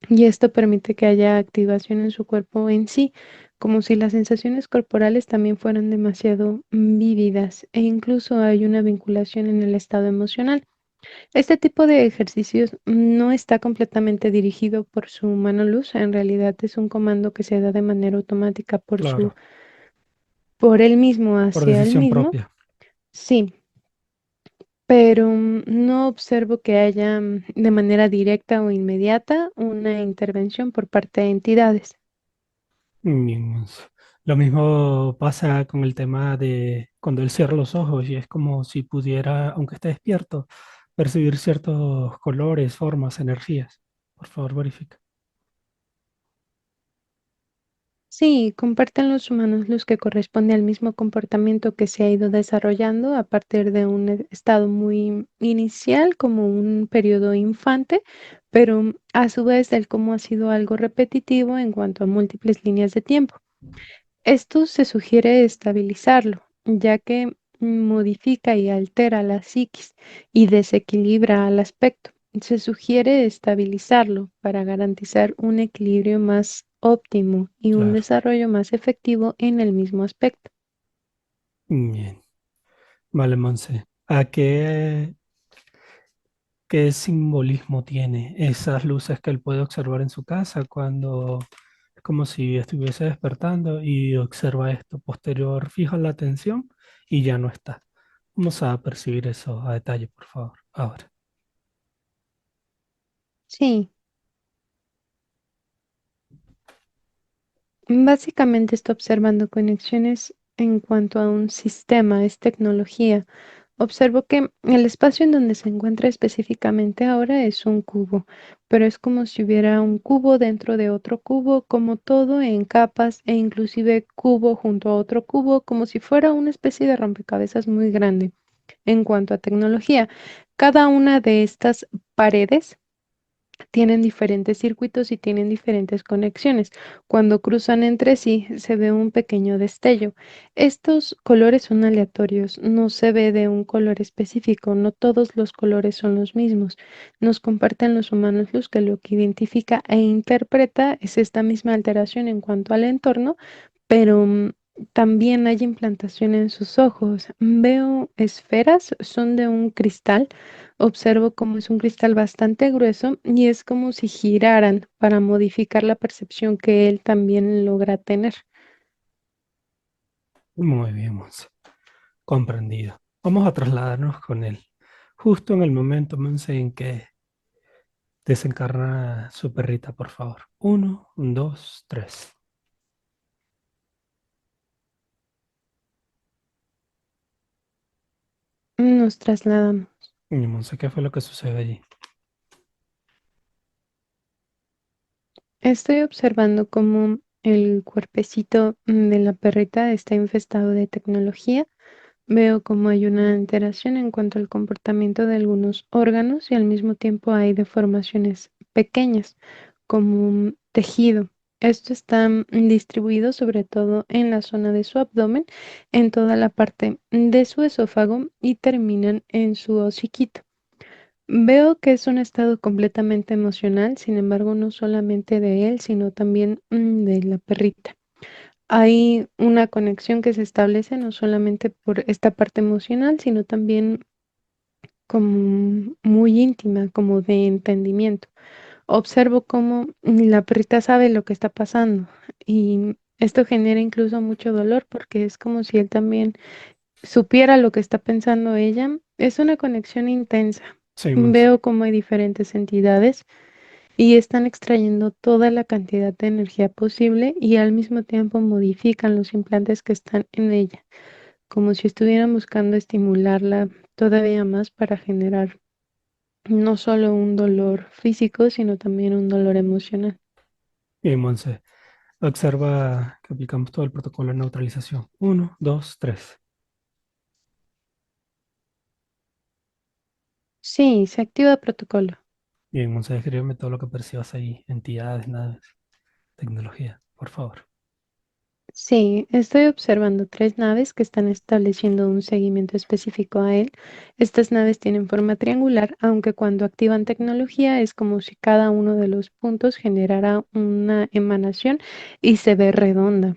y esto permite que haya activación en su cuerpo en sí, como si las sensaciones corporales también fueran demasiado vívidas e incluso hay una vinculación en el estado emocional. Este tipo de ejercicios no está completamente dirigido por su mano luz, en realidad es un comando que se da de manera automática Claro, por él mismo por hacia él decisión mismo. propia. Sí, pero no observo que haya de manera directa o inmediata una intervención por parte de entidades. Mm, Lo mismo pasa con el tema de cuando él cierra los ojos y es como si pudiera, aunque esté despierto, percibir ciertos colores, formas, energías. Por favor, verifica. Sí, comparten los humanos los que corresponde al mismo comportamiento que se ha ido desarrollando a partir de un estado muy inicial, como un periodo infante, pero a su vez del cómo ha sido algo repetitivo en cuanto a múltiples líneas de tiempo. Esto se sugiere estabilizarlo, ya que modifica y altera la psiquis y desequilibra al aspecto. Se sugiere estabilizarlo para garantizar un equilibrio más óptimo y un Claro. desarrollo más efectivo en el mismo aspecto. Bien. Vale, Monse. ¿Qué simbolismo tiene esas luces que él puede observar en su casa cuando es como si estuviese despertando y observa esto? Posterior, fija la atención y ya no está. Vamos a percibir eso a detalle, por favor. Ahora. Sí, básicamente está observando conexiones en cuanto a un sistema, es tecnología. Observo que el espacio en donde se encuentra específicamente ahora es un cubo, pero es como si hubiera un cubo dentro de otro cubo, como todo en capas e inclusive cubo junto a otro cubo, como si fuera una especie de rompecabezas muy grande. En cuanto a tecnología, cada una de estas paredes tienen diferentes circuitos y tienen diferentes conexiones. Cuando cruzan entre sí, se ve un pequeño destello. Estos colores son aleatorios, no se ve de un color específico, no todos los colores son los mismos. Nos comparten los humanos luz que lo que identifica e interpreta es esta misma alteración en cuanto al entorno, pero también hay implantación en sus ojos. Veo esferas, son de un cristal. Observo como es un cristal bastante grueso y es como si giraran para modificar la percepción que él también logra tener. Muy bien, Monse. Comprendido. Vamos a trasladarnos con él. Justo en el momento, Monse, en que desencarna su perrita, por favor. Uno, dos, tres. Nos trasladamos. Y Monse, ¿qué fue lo que sucede allí? Estoy observando cómo el cuerpecito de la perrita está infestado de tecnología. Veo como hay una alteración en cuanto al comportamiento de algunos órganos y al mismo tiempo hay deformaciones pequeñas, como un tejido. Esto está distribuido sobre todo en la zona de su abdomen, en toda la parte de su esófago y terminan en su hociquito. Veo que es un estado completamente emocional, sin embargo, no solamente de él, sino también de la perrita. Hay una conexión que se establece no solamente por esta parte emocional, sino también como muy íntima, como de entendimiento. Observo cómo la perrita sabe lo que está pasando y esto genera incluso mucho dolor porque es como si él también supiera lo que está pensando ella. Es una conexión intensa. Sí, Monse. Veo cómo hay diferentes entidades y están extrayendo toda la cantidad de energía posible y al mismo tiempo modifican los implantes que están en ella, como si estuvieran buscando estimularla todavía más para generar no solo un dolor físico, sino también un dolor emocional. Bien, Monse. Observa que aplicamos todo el protocolo de neutralización. Uno, dos, tres. Sí, se activa el protocolo. Bien, Monse, descríbeme todo lo que percibas ahí. Entidades, naves, tecnología, por favor. Sí, estoy observando tres naves que están estableciendo un seguimiento específico a él. Estas naves tienen forma triangular, aunque cuando activan tecnología es como si cada uno de los puntos generara una emanación y se ve redonda,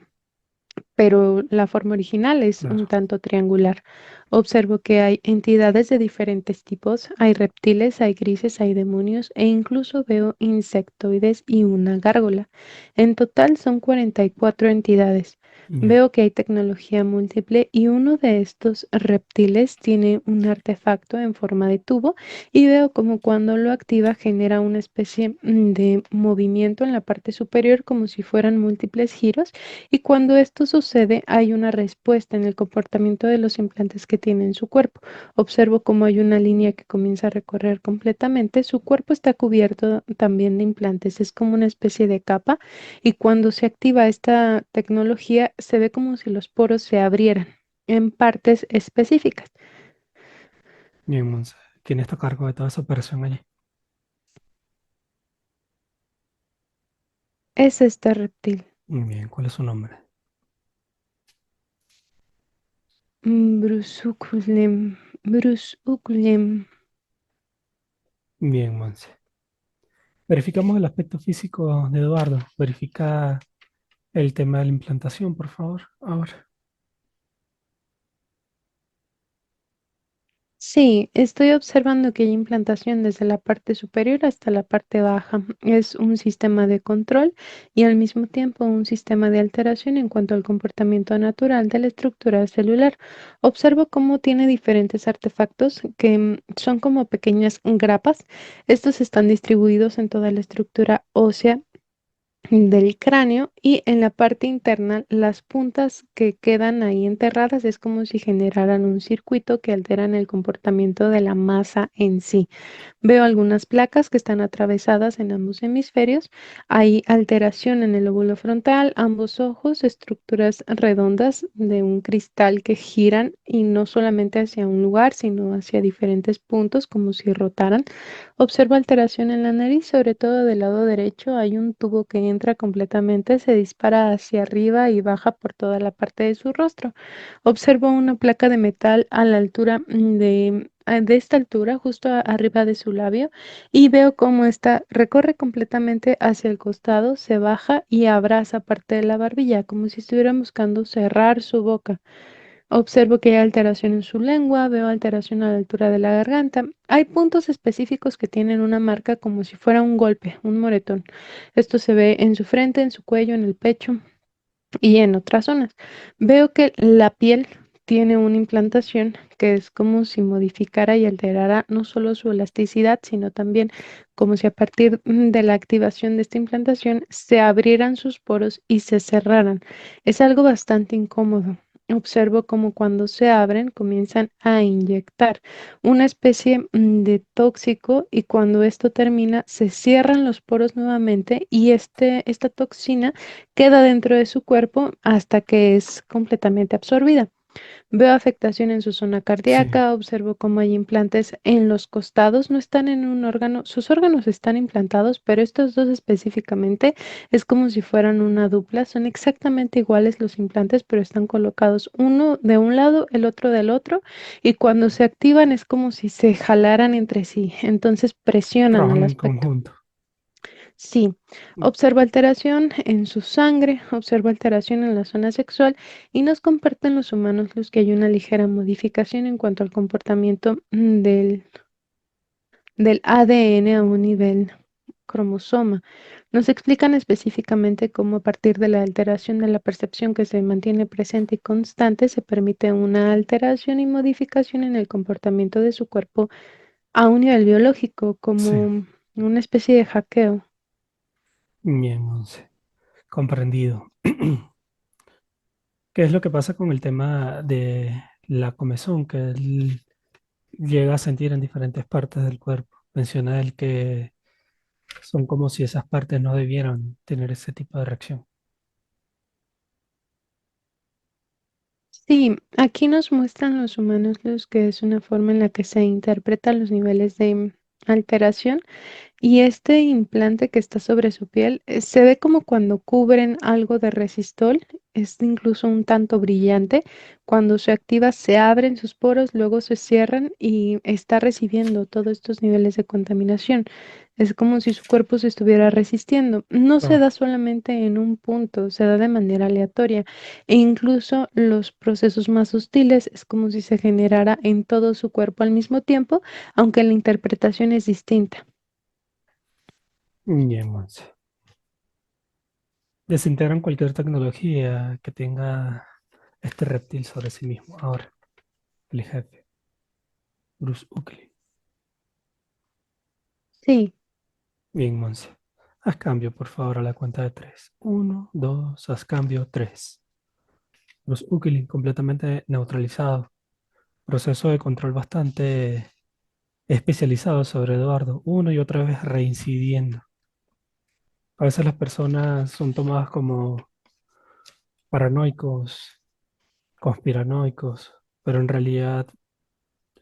pero la forma original es un Claro. tanto triangular. Observo que hay entidades de diferentes tipos, hay reptiles, hay grises, hay demonios e incluso veo insectoides y una gárgola. En total son 44 entidades. Bien. Veo que hay tecnología múltiple y uno de estos reptiles tiene un artefacto en forma de tubo y veo como cuando lo activa genera una especie de movimiento en la parte superior como si fueran múltiples giros y cuando esto sucede, hay una respuesta en el comportamiento de los implantes que tiene en su cuerpo. Observo cómo hay una línea que comienza a recorrer completamente. Su cuerpo está cubierto también de implantes. Es como una especie de capa. Y cuando se activa esta tecnología, se ve como si los poros se abrieran en partes específicas. Bien, Monse. ¿Quién está a cargo de toda esa operación allí? Es este reptil. Muy bien, ¿cuál es su nombre? Brusuculem. Brusuculem. Bien, Monse. Verificamos el aspecto físico de Eduardo. Verifica el tema de la implantación, por favor. Ahora. Sí, estoy observando que hay implantación desde la parte superior hasta la parte baja. Es un sistema de control y al mismo tiempo un sistema de alteración en cuanto al comportamiento natural de la estructura celular. Observo cómo tiene diferentes artefactos que son como pequeñas grapas. Estos están distribuidos en toda la estructura ósea del cráneo y en la parte interna las puntas que quedan ahí enterradas es como si generaran un circuito que alteran el comportamiento de la masa en sí. Veo algunas placas que están atravesadas en ambos hemisferios. Hay alteración en el lóbulo frontal, ambos ojos, estructuras redondas de un cristal que giran y no solamente hacia un lugar, sino hacia diferentes puntos como si rotaran. Observo alteración en la nariz, sobre todo del lado derecho. Hay un tubo que entra completamente, se dispara hacia arriba y baja por toda la parte de su rostro. Observo una placa de metal a la altura de esta altura, justo arriba de su labio, y veo cómo esta recorre completamente hacia el costado, se baja y abraza parte de la barbilla, como si estuviera buscando cerrar su boca. Observo que hay alteración en su lengua, veo alteración a la altura de la garganta. Hay puntos específicos que tienen una marca como si fuera un golpe, un moretón. Esto se ve en su frente, en su cuello, en el pecho y en otras zonas. Veo que la piel tiene una implantación que es como si modificara y alterara no solo su elasticidad, sino también como si a partir de la activación de esta implantación se abrieran sus poros y se cerraran. Es algo bastante incómodo. Observo como cuando se abren comienzan a inyectar una especie de tóxico y cuando esto termina se cierran los poros nuevamente y esta toxina queda dentro de su cuerpo hasta que es completamente absorbida. Veo afectación en su zona Sí, cardíaca, observo cómo hay implantes en los costados, no están en un órgano, sus órganos están implantados, pero estos dos específicamente es como si fueran una dupla, son exactamente iguales los implantes, pero están colocados uno de un lado, el otro del otro, y cuando se activan es como si se jalaran entre sí, entonces presionan al trabajan en aspecto. conjunto. Sí, observa alteración en su sangre, observa alteración en la zona sexual y nos comparten los humanos los que hay una ligera modificación en cuanto al comportamiento del ADN a un nivel cromosoma. Nos explican específicamente cómo a partir de la alteración de la percepción que se mantiene presente y constante se permite una alteración y modificación en el comportamiento de su cuerpo a un nivel biológico, Sí, como una especie de hackeo. bien, Monse. Comprendido. ¿Qué es lo que pasa con el tema de la comezón que él llega a sentir en diferentes partes del cuerpo? Menciona él que son como si esas partes no debieran tener ese tipo de reacción. Sí, aquí nos muestran los humanos los que es una forma en la que se interpretan los niveles de alteración y este implante que está sobre su piel se ve como cuando cubren algo de resistol, es incluso un tanto brillante. Cuando se activa, se abren sus poros, luego se cierran y está recibiendo todos estos niveles de contaminación. Es como si su cuerpo se estuviera resistiendo. No se Claro. da solamente en un punto, se da de manera aleatoria. E incluso los procesos más hostiles es como si se generara en todo su cuerpo al mismo tiempo, aunque la interpretación es distinta. Bien, Monse. Desintegran cualquier tecnología que tenga este reptil sobre sí mismo. Ahora, el jefe, Bruce Oakley. Sí. Bien, Monse. Haz cambio, por favor, a la cuenta de tres. Uno, dos, haz cambio, tres. Bruce Oakley completamente neutralizado. Proceso de control bastante especializado sobre Eduardo, una y otra vez reincidiendo. A veces las personas son tomadas como paranoicos, conspiranoicos, pero en realidad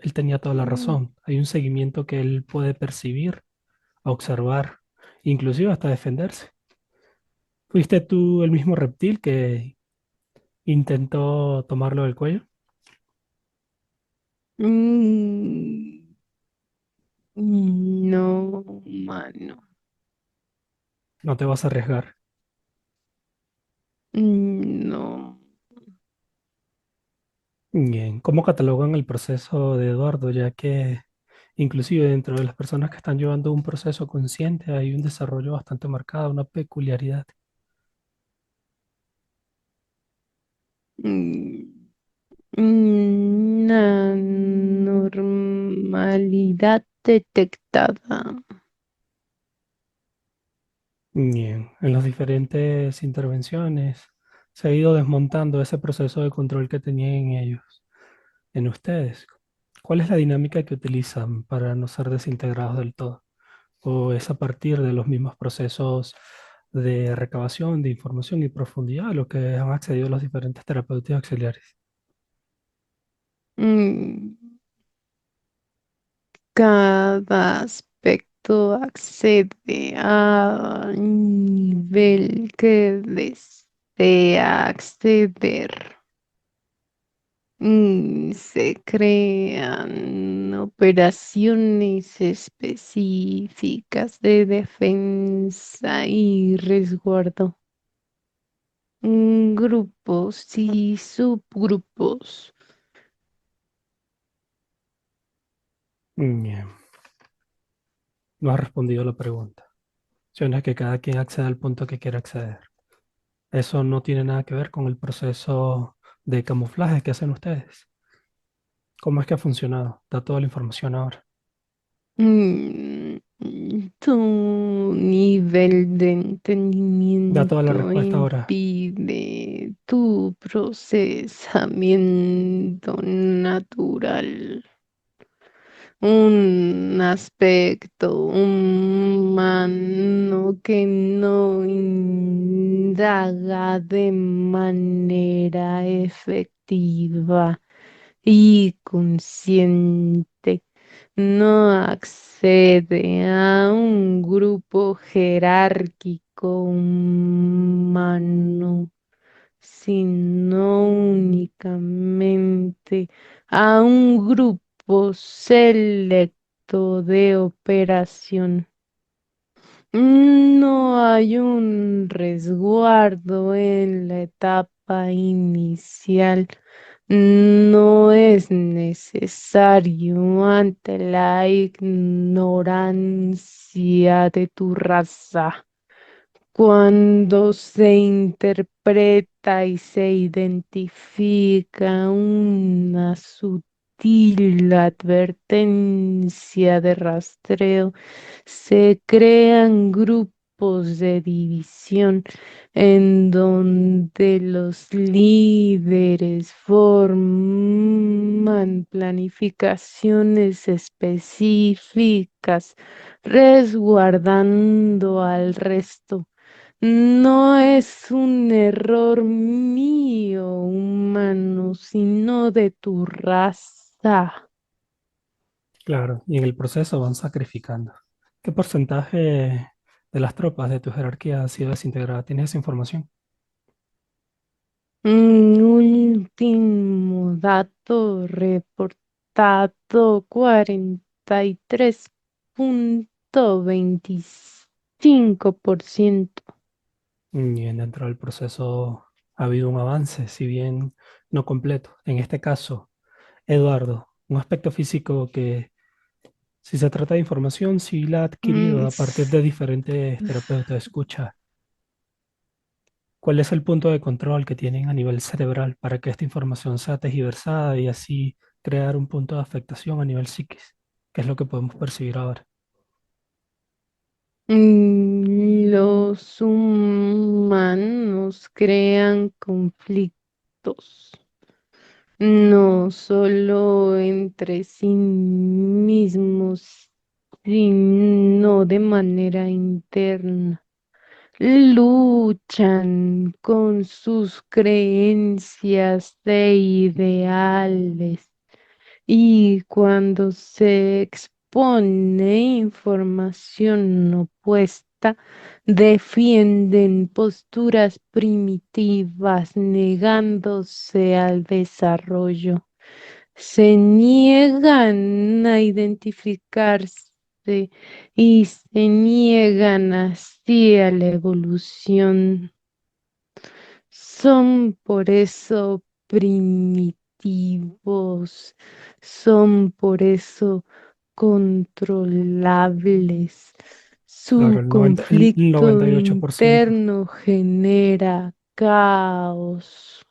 él tenía toda la Mm, razón. Hay un seguimiento que él puede percibir, observar, inclusive hasta defenderse. ¿Fuiste tú el mismo reptil que intentó tomarlo del cuello? mm, No, humano. No te vas a arriesgar. No. Bien, ¿cómo catalogan el proceso de Eduardo? Ya que inclusive dentro de las personas que están llevando un proceso consciente hay un desarrollo bastante marcado, una peculiaridad. Mm, Una normalidad detectada. Bien, en las diferentes intervenciones se ha ido desmontando ese proceso de control que tenían en ellos, en ustedes. ¿Cuál es la dinámica que utilizan para no ser desintegrados del todo? ¿O es a partir de los mismos procesos de recabación de información y profundidad a lo que han accedido los diferentes terapeutas auxiliares? Mm, Cada aspecto accede al nivel que desea acceder. Se crean operaciones específicas de defensa y resguardo. Grupos y subgrupos. Bien, no has respondido a la pregunta. Menciona que cada quien accede al punto que quiere acceder. Eso no tiene nada que ver con el proceso de camuflaje que hacen ustedes. ¿Cómo es que ha funcionado? Da toda la información ahora. Mm, Tu nivel de Da toda la entendimiento respuesta ahora. impide tu procesamiento natural. Un aspecto humano que no indaga de manera efectiva y consciente, no accede a un grupo jerárquico humano, sino únicamente a un grupo selecto de operación. No hay un resguardo en la etapa inicial. No es necesario ante la ignorancia de tu raza. Cuando se interpreta y se identifica una sutil advertencia de rastreo, se crean grupos de división en donde los líderes forman planificaciones específicas, resguardando al resto. No es un error mío, humano, sino de tu raza. Claro, y en el proceso van sacrificando. ¿Qué porcentaje de las tropas de tu jerarquía ha sido desintegrada? ¿Tienes esa información? Último dato reportado, 43,25%. Bien, dentro del proceso ha habido un avance, si bien no completo. En este caso, Eduardo, un aspecto físico que, si se trata de información, sí la ha Mm, adquirido a partir de diferentes terapeutas. Escucha, ¿cuál es el punto de control que tienen a nivel cerebral para que esta información sea tergiversada y así crear un punto de afectación a nivel psiquis? ¿Qué es lo que podemos percibir ahora? Los humanos crean conflictos, no solo entre sí mismos, sino de manera interna. Luchan con sus creencias e ideales y cuando se expone información opuesta, defienden posturas primitivas, negándose al desarrollo. Se niegan a identificarse. y se niegan así a la evolución. Son por eso primitivos, son por eso controlables. Claro, Su el conflicto 98%. interno genera caos.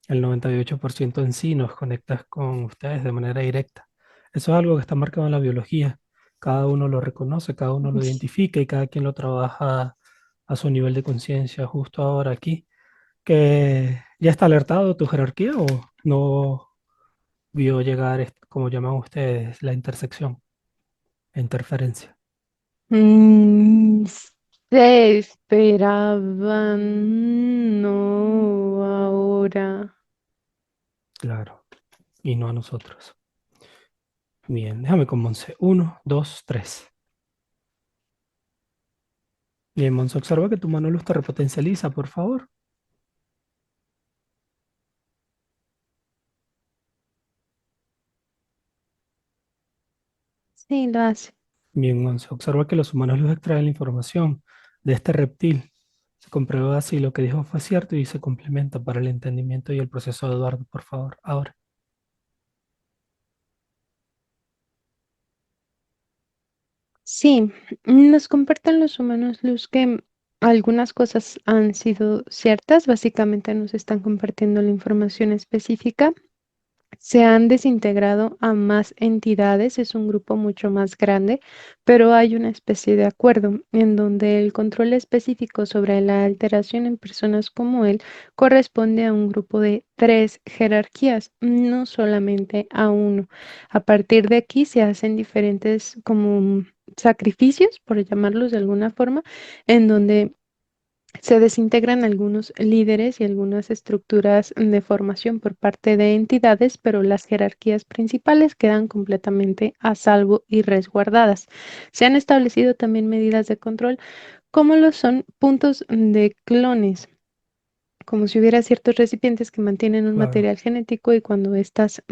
El 98% en sí nos conecta con ustedes de manera directa. Eso es algo que está marcado en la biología. Cada uno lo reconoce, cada uno lo identifica y cada quien lo trabaja a su nivel de conciencia justo ahora aquí. ¿Que ya está alertado tu jerarquía o no vio llegar, como llaman ustedes, la intersección, la interferencia? Mm, Se esperaban, no ahora. Claro, y no a nosotros. Bien, déjame con Monse. Uno, dos, tres. Bien, Monse, observa que tu mano luz te repotencializa, por favor. Sí, lo hace. Bien, Monse, observa que los humanos luz extraen la información de este reptil. Se comprueba si lo que dijo fue cierto y se complementa para el entendimiento y el proceso de Eduardo, por favor. Ahora. Sí, nos comparten los humanos luz que algunas cosas han sido ciertas, básicamente nos están compartiendo la información específica. Se han desintegrado a más entidades, es un grupo mucho más grande, pero hay una especie de acuerdo en donde el control específico sobre la alteración en personas como él corresponde a un grupo de tres jerarquías, no solamente a uno. A partir de aquí se hacen diferentes como sacrificios, por llamarlos de alguna forma, en donde se desintegran algunos líderes y algunas estructuras de formación por parte de entidades, pero las jerarquías principales quedan completamente a salvo y resguardadas. Se han establecido también medidas de control, como lo son puntos de clones, como si hubiera ciertos recipientes que mantienen un Claro, material genético y cuando éstas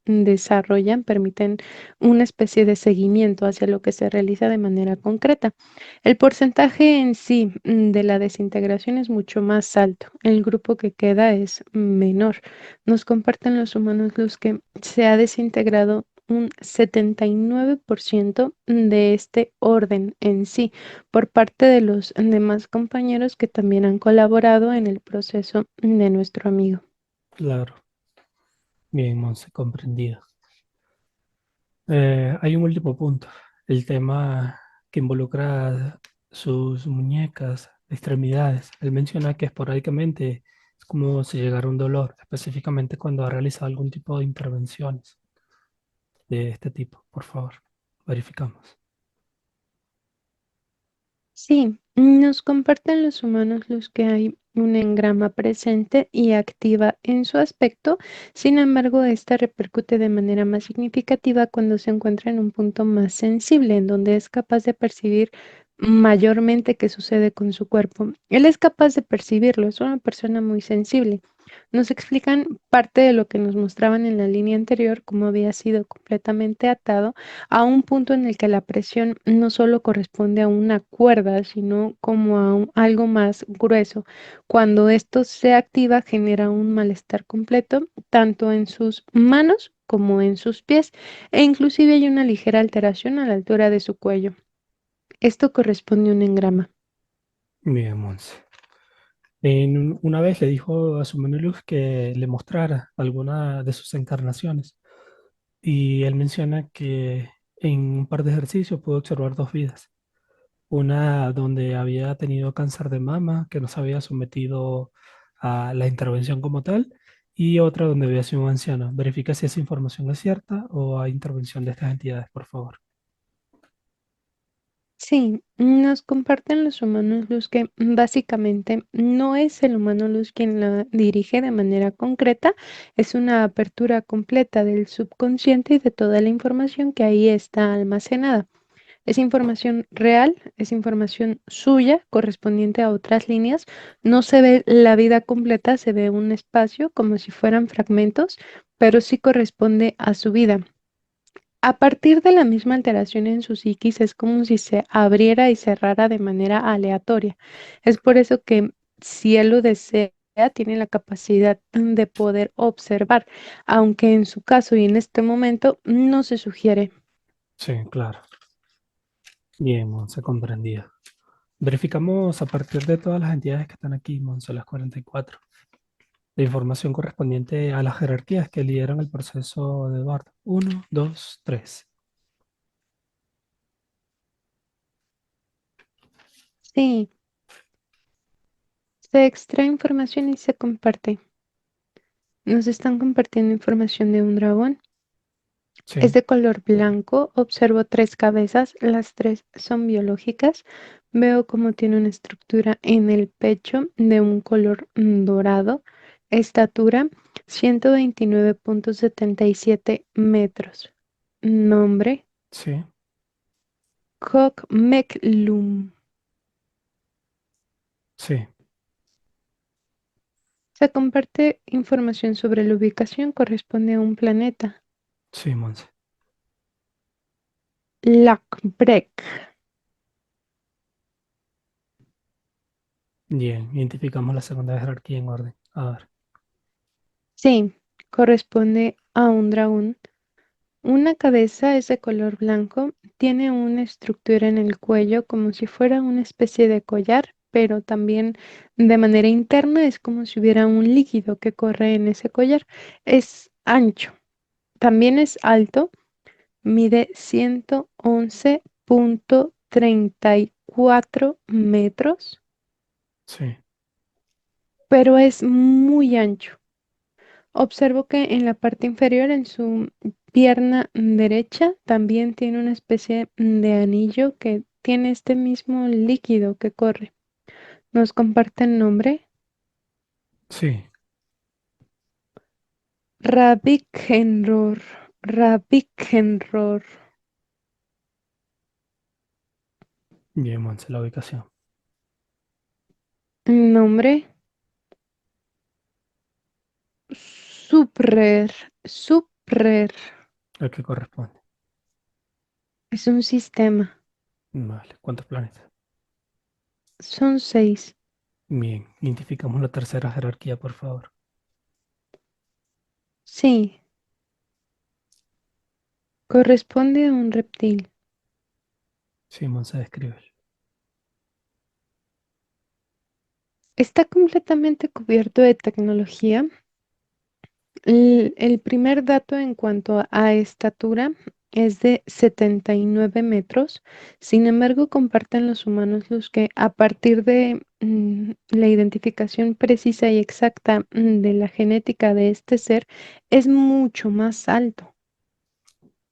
desarrollan, permiten una especie de seguimiento hacia lo que se realiza de manera concreta. El porcentaje en sí de la desintegración es mucho más alto. El grupo que queda es menor. Nos comparten los humanos luz que se ha desintegrado un 79% de este orden en sí por parte de los demás compañeros que también han colaborado en el proceso de nuestro amigo. claro. Bien, Monse, comprendido. Hay un último punto. El tema que involucra sus muñecas, extremidades. Él menciona que esporádicamente es como si llegara un dolor, específicamente cuando ha realizado algún tipo de intervenciones de este tipo. Por favor, verificamos. Sí, nos comparten los humanos los que hay un engrama presente y activa en su aspecto, sin embargo, esta repercute de manera más significativa cuando se encuentra en un punto más sensible, en donde es capaz de percibir mayormente qué sucede con su cuerpo. Él es capaz de percibirlo, es una persona muy sensible. Nos explican parte de lo que nos mostraban en la línea anterior, cómo había sido completamente atado a un punto en el que la presión no solo corresponde a una cuerda, sino como a algo más grueso. Cuando esto se activa, genera un malestar completo, tanto en sus manos como en sus pies, e inclusive hay una ligera alteración a la altura de su cuello. Esto corresponde a un engrama. Bien, Monse. Una vez le dijo a su Luz que le mostrara alguna de sus encarnaciones y él menciona que en un par de ejercicios pudo observar dos vidas. Una donde había tenido cáncer de mama, que no se había sometido a la intervención como tal, y otra donde había sido un anciano. Verifica si esa información es cierta o hay intervención de estas entidades, por favor. Sí, nos comparten los humanos luz que básicamente no es el humano luz quien la dirige de manera concreta, es una apertura completa del subconsciente y de toda la información que ahí está almacenada. Es información real, es información suya correspondiente a otras líneas. No se ve la vida completa, se ve un espacio como si fueran fragmentos, pero sí corresponde a su vida. A partir de la misma alteración en su psiquis, es como si se abriera y cerrara de manera aleatoria. Es por eso que, si él lo desea, tiene la capacidad de poder observar, aunque en su caso y en este momento no se sugiere. Sí, claro. Bien, Monse, comprendida. Verificamos a partir de todas las entidades que están aquí, Monse, las 44, la información correspondiente a las jerarquías que lideran el proceso de Eduardo. Uno, dos, tres. Sí, se extrae información y se comparte. Nos están compartiendo información de un dragón. Es Sí, de color blanco. Observo tres cabezas. Las tres son biológicas. Veo cómo tiene una estructura en el pecho de un color dorado. Estatura 129,77 metros. Nombre: sí, Kokmeklum. sí, Se comparte información sobre la ubicación. Corresponde a un planeta. sí, Monse. Lakbrek. Bien, identificamos la segunda jerarquía en orden. A ver, Sí, corresponde a un dragón. Una cabeza es de color blanco, tiene una estructura en el cuello como si fuera una especie de collar, pero también de manera interna es como si hubiera un líquido que corre en ese collar. Es ancho, también es alto, mide 111,34 metros, sí, pero es muy ancho. Observo que en la parte inferior, en su pierna derecha, también tiene una especie de anillo que tiene este mismo líquido que corre. Nos comparte el nombre: sí. Rabikenror. Rabikenror. Bien, Monse, la ubicación. Nombre: Suprer. Suprer. El que corresponde. Es un sistema. Vale, ¿cuántos planetas? Son 6. Bien, identificamos la tercera jerarquía, por favor. Sí, corresponde a un reptil. Sí, Monse, describe. Está completamente cubierto de tecnología. El primer dato en cuanto a estatura es de 79 metros. Sin embargo, comparten los humanos los que, a partir de la identificación precisa y exacta de la genética de este ser, es mucho más alto.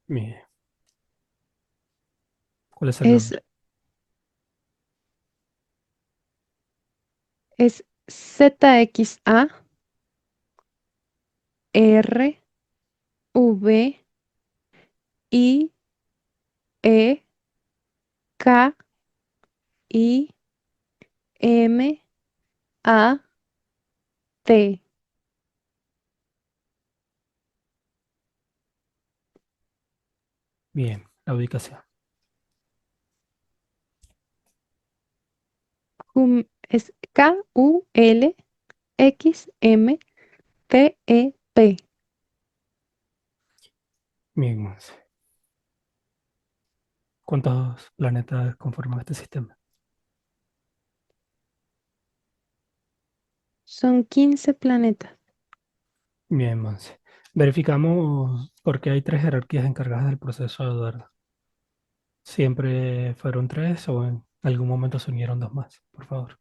Bien, ¿cuál es el Es, nombre? es ZXA R V I E K I M A T. Bien, la ubicación. Es KULXMTEP. Bien, Monse. ¿Cuántos planetas conforman este sistema? Son 15 planetas. Bien, Monse. Verificamos porque hay tres jerarquías encargadas del proceso de Eduardo. ¿Siempre fueron tres o en algún momento se unieron dos más? Por favor.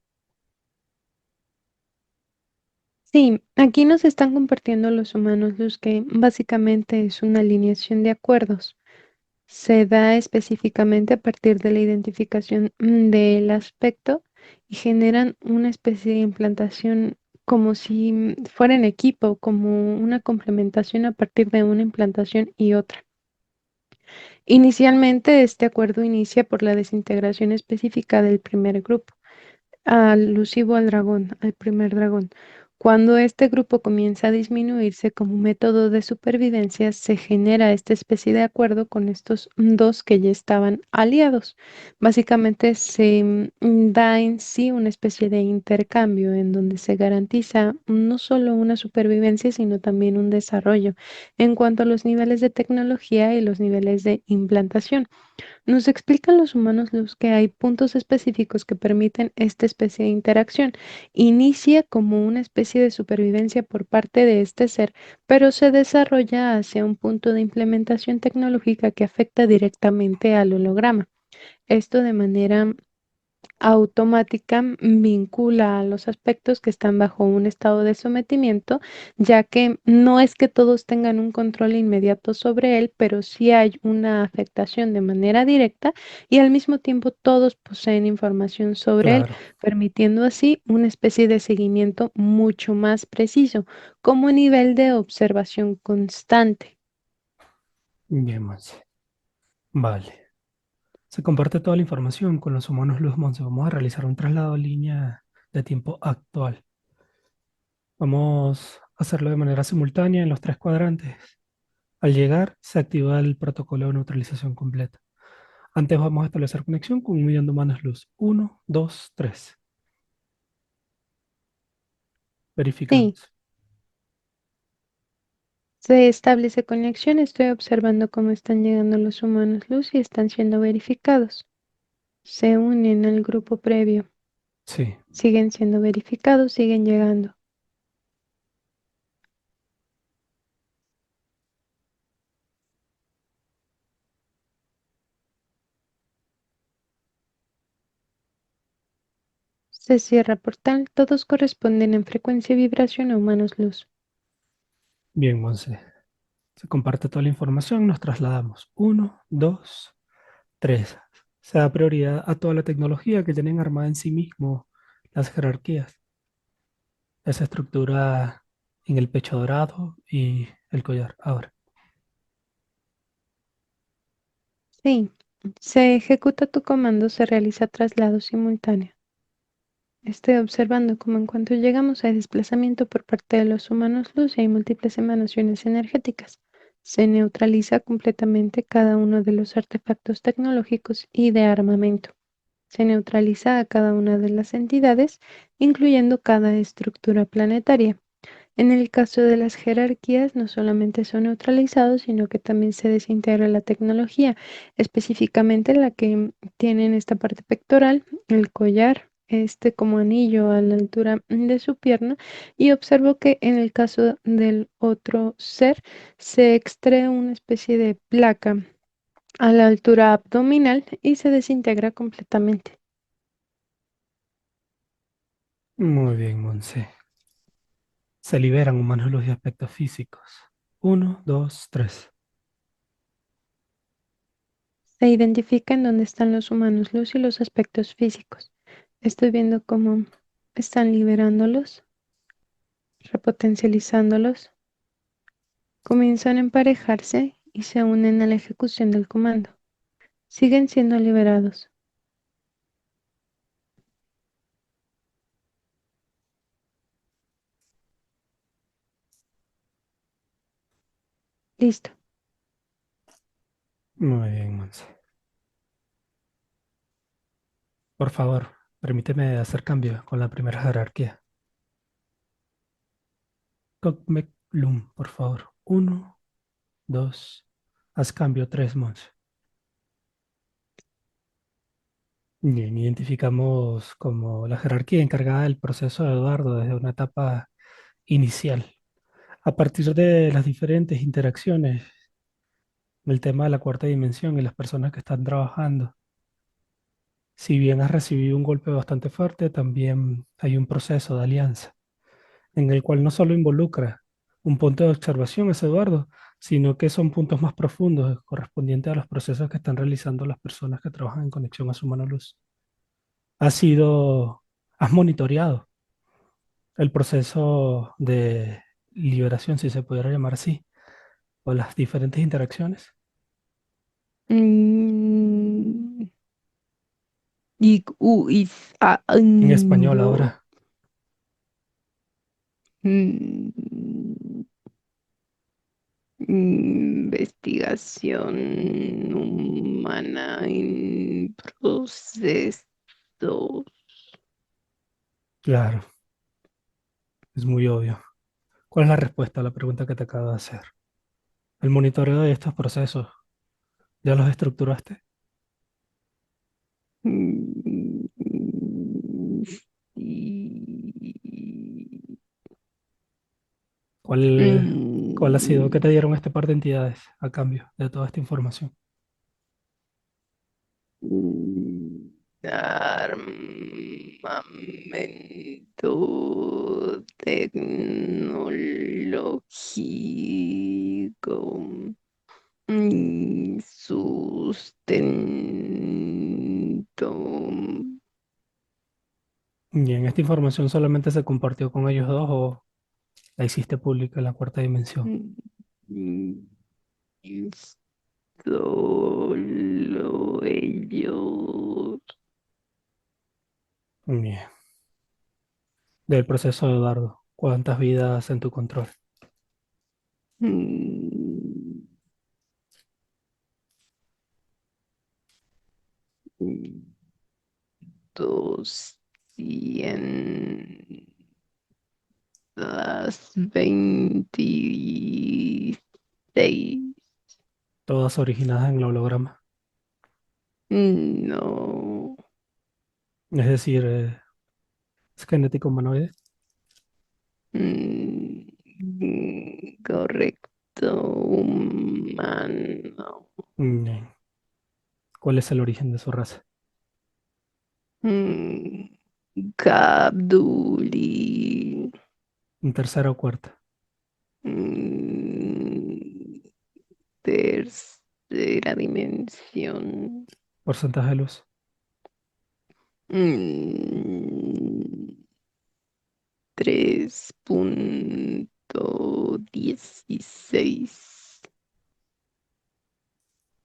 Sí, aquí nos están compartiendo los humanos, los que básicamente es una alineación de acuerdos. Se da específicamente a partir de la identificación del aspecto y generan una especie de implantación como si fuera en equipo, como una complementación a partir de una implantación y otra. Inicialmente, este acuerdo inicia por la desintegración específica del primer grupo, alusivo al dragón, al primer dragón. Cuando este grupo comienza a disminuirse como método de supervivencia, se genera esta especie de acuerdo con estos dos que ya estaban aliados. Básicamente se da en sí una especie de intercambio en donde se garantiza no solo una supervivencia, sino también un desarrollo en cuanto a los niveles de tecnología y los niveles de implantación. Nos explican los humanos luz que hay puntos específicos que permiten esta especie de interacción. Inicia como una especie de supervivencia por parte de este ser, pero se desarrolla hacia un punto de implementación tecnológica que afecta directamente al holograma. Esto de manera automática vincula a los aspectos que están bajo un estado de sometimiento, ya que no es que todos tengan un control inmediato sobre él, pero sí hay una afectación de manera directa y al mismo tiempo todos poseen información sobre él, Claro. permitiendo así una especie de seguimiento mucho más preciso, como nivel de observación constante. Bien, Monse. Vale. Se comparte toda la información con los humanos Luz Monse. Vamos a realizar un traslado a línea de tiempo actual. Vamos a hacerlo de manera simultánea en los tres cuadrantes. Al llegar, se activa el protocolo de neutralización completa. Antes vamos a establecer conexión con un millón de humanos luz. Uno, dos, tres. Sí, Verificamos. se establece conexión, estoy observando cómo están llegando los humanos luz y están siendo verificados. Se unen al grupo previo, Sí. siguen siendo verificados, siguen llegando. Se cierra portal, todos corresponden en frecuencia y vibración a humanos luz. Bien, Monse. Se comparte toda la información. Nos trasladamos. Uno, dos, tres. Se da prioridad a toda la tecnología que tienen armada en sí mismo las jerarquías. Esa estructura en el pecho dorado y el collar. Ahora. Sí, se ejecuta tu comando, se realiza traslado simultáneo. Estoy observando cómo en cuanto llegamos hay desplazamiento por parte de los humanos luz y hay múltiples emanaciones energéticas. Se neutraliza completamente cada uno de los artefactos tecnológicos y de armamento. Se neutraliza a cada una de las entidades, incluyendo cada estructura planetaria. En el caso de las jerarquías, no solamente son neutralizados, sino que también se desintegra la tecnología, específicamente la que tiene en esta parte pectoral, el collar, este como anillo a la altura de su pierna, y observo que en el caso del otro ser se extrae una especie de placa a la altura abdominal y se desintegra completamente. Muy bien, Monse. Se liberan humanos luz y aspectos físicos. Uno, dos, tres. Se identifica en dónde están los humanos luz y los aspectos físicos. Estoy viendo cómo están liberándolos, repotencializándolos, comienzan a emparejarse y se unen a la ejecución del comando. Siguen siendo liberados. Listo. Muy bien, Monse. Por favor, permíteme hacer cambio con la primera jerarquía. Cogmec Lum, por favor. Uno, dos. Haz cambio tres, Monse. Bien, identificamos como la jerarquía encargada del proceso de Eduardo desde una etapa inicial. A partir de las diferentes interacciones, el tema de la cuarta dimensión y las personas que están trabajando, si bien has recibido un golpe bastante fuerte, también hay un proceso de alianza en el cual no solo involucra un punto de observación, es Eduardo, sino que son puntos más profundos correspondientes a los procesos que están realizando las personas que trabajan en conexión a su mano luz. Has monitoreado el proceso de liberación, si se pudiera llamar así, o las diferentes interacciones. Mm, y, En español ahora. Mm, Investigación humana en proceso. Claro, es muy obvio. ¿Cuál es la respuesta a la pregunta que te acabo de hacer? El monitoreo de estos procesos, ¿ya los estructuraste? Mm, sí. ¿Cuál, cuál ha sido? ¿Qué Mm, te dieron este par de entidades a cambio de toda esta información? Armamento tecnológico y sustento. Bien, ¿esta información solamente se compartió con ellos dos o la hiciste pública en la cuarta dimensión? Mm, Solo ellos. Bien. Del proceso de Eduardo, ¿cuántas vidas en tu control? Mm, 226. Todas originadas en el holograma. No. Es decir, es genético humanoide. Correcto, humano. Bien. ¿Cuál es el origen de su raza? Mm, Gabduli. ¿En tercera o cuarta? Mm, Tercera dimensión. ¿Porcentaje de luz? Mm, 3.16.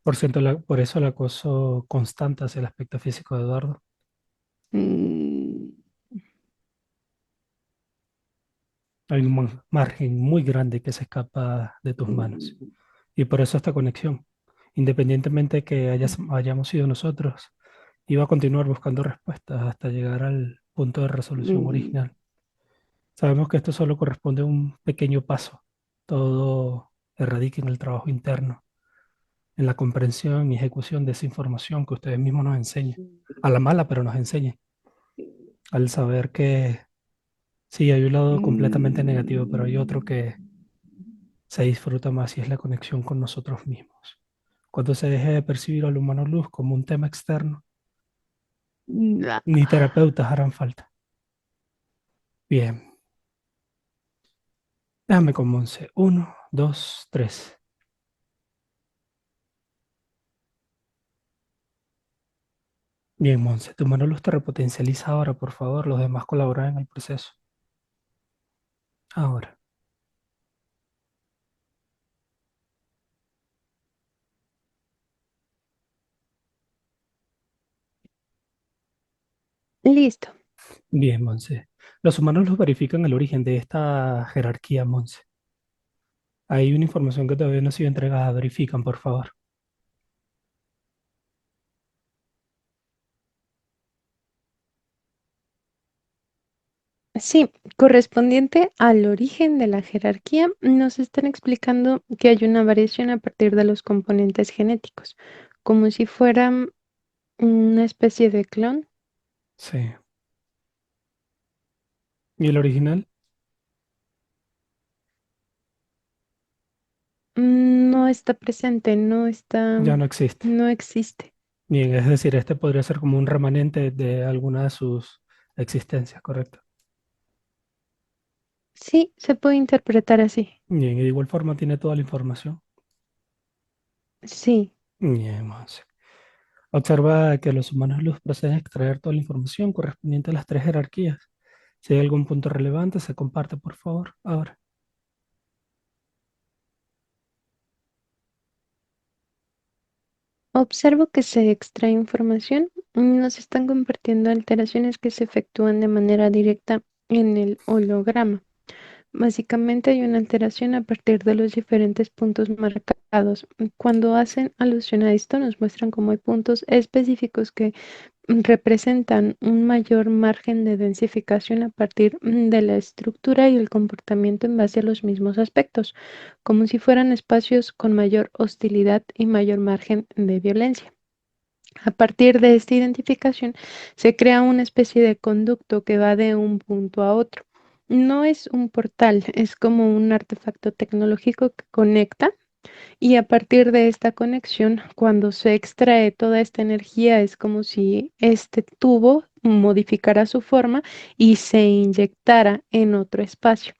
Por eso el acoso constante hacia el aspecto físico de Eduardo. Mm, Hay un margen muy grande que se escapa de tus manos. mm, Y por eso esta conexión, independientemente de que hayamos sido nosotros, iba a continuar buscando respuestas hasta llegar al punto de resolución mm, original. Sabemos que esto solo corresponde a un pequeño paso. Todo radica en el trabajo interno, en la comprensión y ejecución de esa información que ustedes mismos nos enseñan. A la mala, pero nos enseñan. Al saber que sí, hay un lado completamente negativo, pero hay otro que se disfruta más y es la conexión con nosotros mismos. Cuando se deje de percibir al humano luz como un tema externo, nah. ni terapeutas harán falta. Bien, déjame con Monse. Uno, dos, tres. Bien, Monse, tu mano luz te repotencializa ahora, por favor. Los demás colaboran en el proceso. Ahora. Listo. Bien, Monse. Los humanos los verifican el origen de esta jerarquía, Monse. Hay una información que todavía no ha sido entregada. Verifican, por favor. Sí, correspondiente al origen de la jerarquía, nos están explicando que hay una variación a partir de los componentes genéticos, como si fueran una especie de clon. Sí. ¿Y el original? No está presente, Ya no existe. no existe. Bien, es decir, este podría ser como un remanente de alguna de sus existencias, ¿correcto? Sí, se puede interpretar así. Bien, y de igual forma tiene toda la información. Sí. Bien, Monse. Observa que los humanos luz proceden a extraer toda la información correspondiente a las tres jerarquías. Si hay algún punto relevante, se comparte, por favor. Ahora. Observo que se extrae información. Nos están compartiendo alteraciones que se efectúan de manera directa en el holograma. Básicamente hay una alteración a partir de los diferentes puntos marcados. Cuando hacen alusión a esto, nos muestran cómo hay puntos específicos que representan un mayor margen de densificación a partir de la estructura y el comportamiento en base a los mismos aspectos, como si fueran espacios con mayor hostilidad y mayor margen de violencia. A partir de esta identificación se crea una especie de conducto que va de un punto a otro. No es un portal, es como un artefacto tecnológico que conecta y a partir de esta conexión, cuando se extrae toda esta energía, es como si este tubo modificara su forma y se inyectara en otro espacio.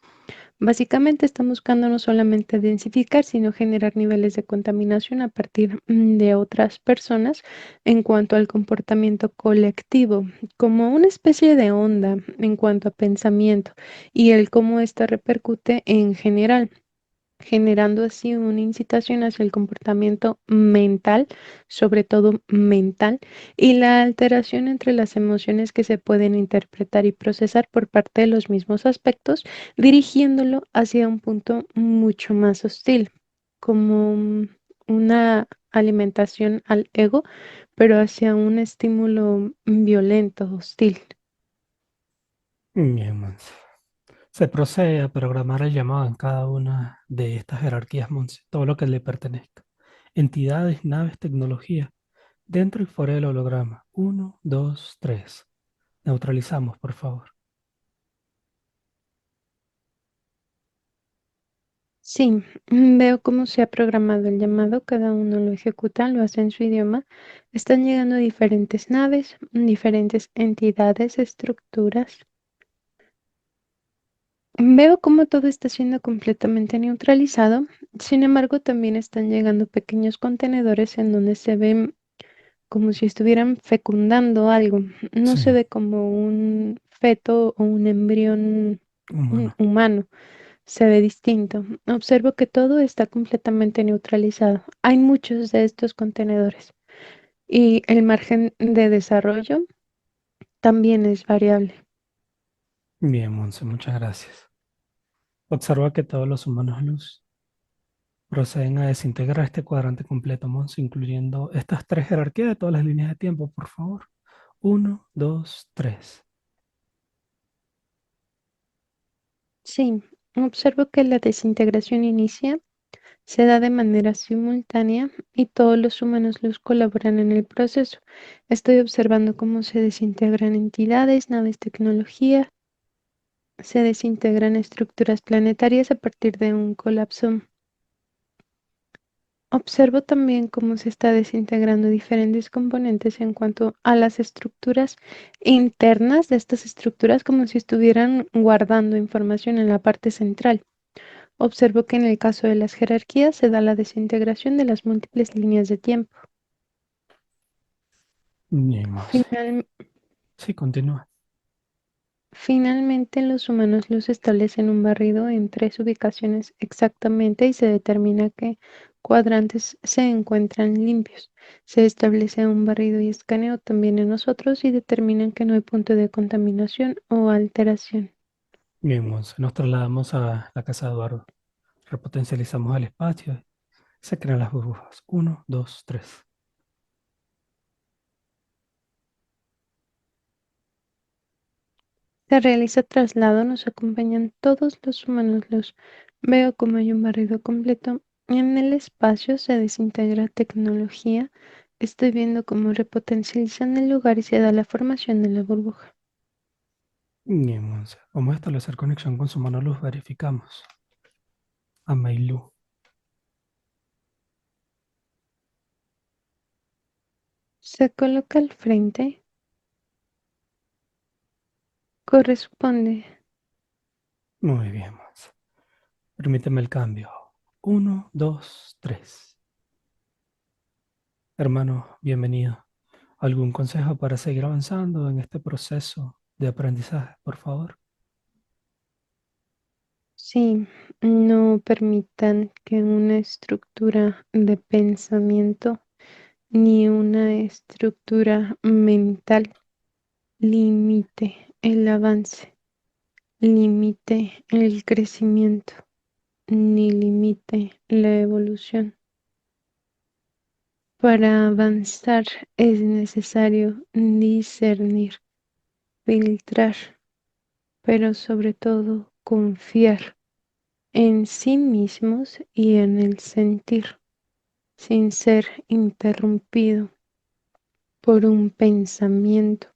Básicamente están buscando no solamente densificar, sino generar niveles de contaminación a partir de otras personas en cuanto al comportamiento colectivo, como una especie de onda en cuanto a pensamiento y el cómo esto repercute en general, generando así una incitación hacia el comportamiento mental, sobre todo mental, y la alteración entre las emociones que se pueden interpretar y procesar por parte de los mismos aspectos, dirigiéndolo hacia un punto mucho más hostil, como una alimentación al ego, pero hacia un estímulo violento, hostil. Bien, Monse. Se procede a programar el llamado en cada una de estas jerarquías, Monse, todo lo que le pertenezca. Entidades, naves, tecnología, dentro y fuera del holograma. Uno, dos, tres. Neutralizamos, por favor. Sí, veo cómo se ha programado el llamado, cada uno lo ejecuta, lo hace en su idioma. Están llegando diferentes naves, diferentes entidades, estructuras. Veo cómo todo está siendo completamente neutralizado. Sin embargo, también están llegando pequeños contenedores en donde se ven como si estuvieran fecundando algo. No Sí, se ve como un feto o un embrión humano. humano. Se ve distinto. Observo que todo está completamente neutralizado. Hay muchos de estos contenedores y el margen de desarrollo también es variable. Bien, Monse, muchas gracias. Observa que todos los humanos luz proceden a desintegrar este cuadrante completo, Monse, incluyendo estas tres jerarquías de todas las líneas de tiempo, por favor. Uno, dos, tres. Sí, observo que la desintegración inicia, se da de manera simultánea y todos los humanos luz colaboran en el proceso. Estoy observando cómo se desintegran entidades, naves, tecnología, se desintegran estructuras planetarias a partir de un colapso. Observo también cómo se está desintegrando diferentes componentes en cuanto a las estructuras internas de estas estructuras, como si estuvieran guardando información en la parte central. Observo que en el caso de las jerarquías se da la desintegración de las múltiples líneas de tiempo. Bien, Monse. Final- Sí, continúa. Finalmente, los humanos luz establecen un barrido en tres ubicaciones exactamente y se determina que cuadrantes se encuentran limpios. Se establece un barrido y escaneo también en nosotros y determinan que no hay punto de contaminación o alteración. Bien, Monse. Nos trasladamos a la casa de Eduardo. Repotencializamos el espacio. Se crean las burbujas. Uno, dos, tres. Se realiza traslado, nos acompañan todos los humanos luz. Veo como hay un barrido completo. En el espacio se desintegra tecnología. Estoy viendo cómo repotencializan el lugar y se da la formación de la burbuja. Bien, Monse. Vamos a establecer conexión con su mano luz. Verificamos. A Mailú. Se coloca al frente, corresponde. Muy bien, Monse. Permíteme el cambio. Uno, dos, tres. Hermano, bienvenido. ¿Algún consejo para seguir avanzando en este proceso de aprendizaje, por favor? Sí, no permitan que una estructura de pensamiento ni una estructura mental limite el avance. limite el crecimiento ni limite la evolución. Para avanzar es necesario discernir, filtrar, pero sobre todo confiar en sí mismos y en el sentir, sin ser interrumpido por un pensamiento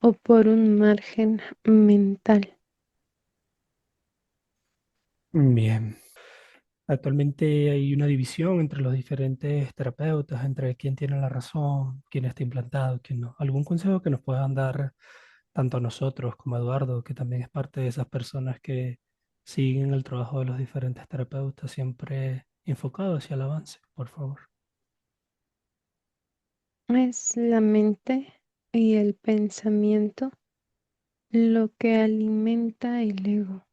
o por un margen mental. Bien. Actualmente hay una división entre los diferentes terapeutas, entre quién tiene la razón, quién está implantado, quién no. ¿Algún consejo que nos puedan dar tanto a nosotros como a Eduardo, que también es parte de esas personas que siguen el trabajo de los diferentes terapeutas, siempre enfocado hacia el avance, por favor? Es la mente y el pensamiento lo que alimenta el ego.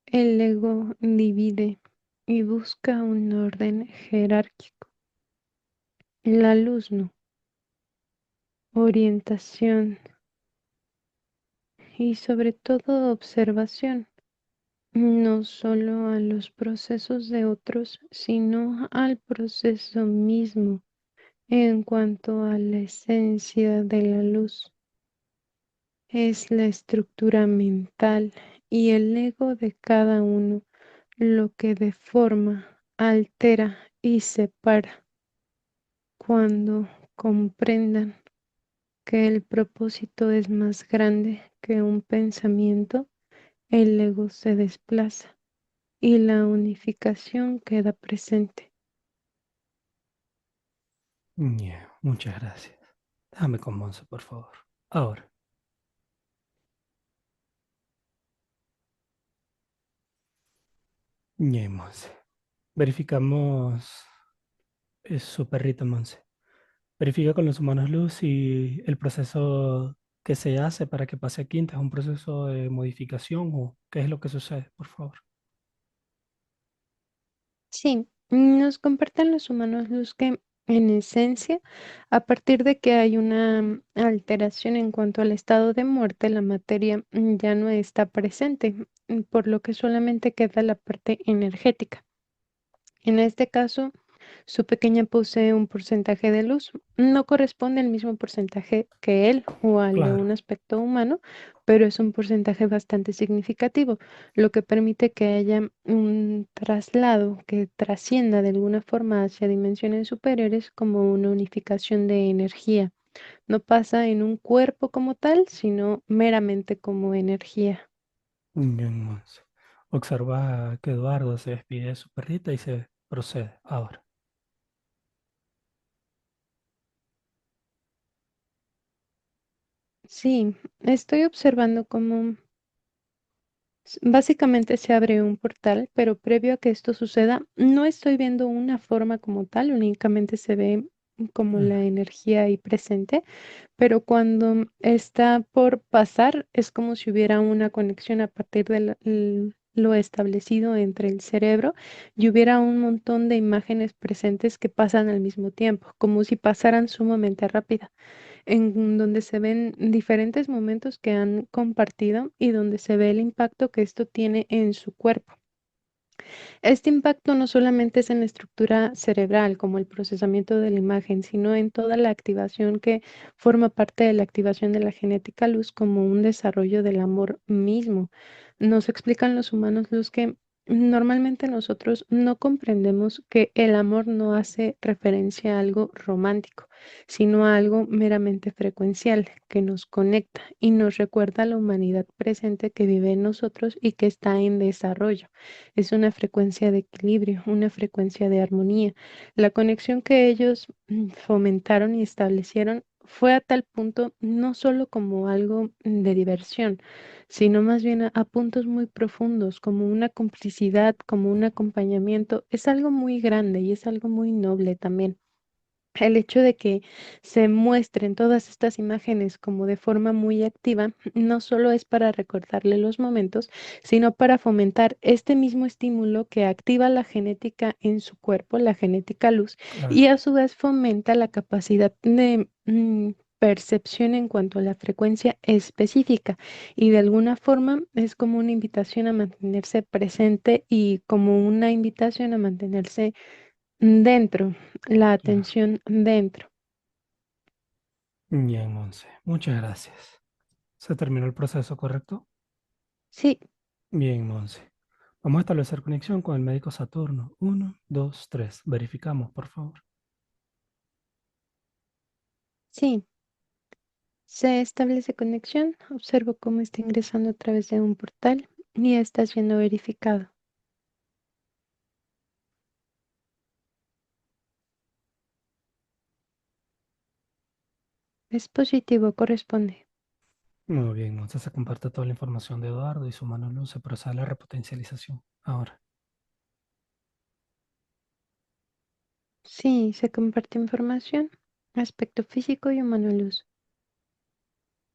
El ego divide y busca un orden jerárquico. La luz no. Orientación y sobre todo observación, no solo a los procesos de otros, sino al proceso mismo en cuanto a la esencia de la luz. Es la estructura mental y el ego de cada uno lo que deforma, altera y separa. Cuando comprendan que el propósito es más grande que un pensamiento, el ego se desplaza y la unificación queda presente. Bien, muchas gracias. Déjame con Monse, por favor. Ahora, bien, Monse. Verificamos su perrito, Monse. Verifica con los humanos luz si el proceso que se hace para que pase a quinta es un proceso de modificación o qué es lo que sucede, por favor. Sí, nos comparten los humanos luz que en esencia, a partir de que hay una alteración en cuanto al estado de muerte, la materia ya no está presente, por lo que solamente queda la parte energética. En este caso, su pequeña posee un porcentaje de luz. No corresponde al mismo porcentaje que él o al de un Claro. aspecto humano, pero es un porcentaje bastante significativo, lo que permite que haya un traslado que trascienda de alguna forma hacia dimensiones superiores como una unificación de energía. No pasa en un cuerpo como tal, sino meramente como energía. Bien, Monse. Observa que Eduardo se despide de su perrita y se procede ahora. Sí, estoy observando cómo básicamente se abre un portal, pero previo a que esto suceda, no estoy viendo una forma como tal, únicamente se ve como Mm, la energía ahí presente, pero cuando está por pasar es como si hubiera una conexión a partir de lo establecido entre el cerebro y hubiera un montón de imágenes presentes que pasan al mismo tiempo, como si pasaran sumamente rápido en donde se ven diferentes momentos que han compartido y donde se ve el impacto que esto tiene en su cuerpo. Este impacto no solamente es en la estructura cerebral, como el procesamiento de la imagen, sino en toda la activación que forma parte de la activación de la genética luz como un desarrollo del amor mismo. Nos explican los humanos luz que normalmente nosotros no comprendemos que el amor no hace referencia a algo romántico, sino a algo meramente frecuencial que nos conecta y nos recuerda a la humanidad presente que vive en nosotros y que está en desarrollo. Es una frecuencia de equilibrio, una frecuencia de armonía. La conexión que ellos fomentaron y establecieron fue a tal punto no solo como algo de diversión, sino más bien a puntos muy profundos, como una complicidad, como un acompañamiento. Es algo muy grande y es algo muy noble también. El hecho de que se muestren todas estas imágenes como de forma muy activa, no solo es para recordarle los momentos, sino para fomentar este mismo estímulo que activa la genética en su cuerpo, la genética luz, y claro. a su vez fomenta la capacidad de percepción en cuanto a la frecuencia específica y de alguna forma es como una invitación a mantenerse presente y como una invitación a mantenerse dentro, la Claro. atención dentro. Bien, Monse. Muchas gracias. ¿Se terminó el proceso, correcto? Sí, Bien, Monse. Vamos a establecer conexión con el médico Saturno. Uno, dos, tres. Verificamos, por favor. sí, se establece conexión, observo cómo está ingresando a través de un portal y está siendo verificado. Es positivo, corresponde. Muy bien, entonces se comparte toda la información de Eduardo y su mano luz se procede a la repotencialización. Ahora, Sí, se comparte información, aspecto físico y humano luz.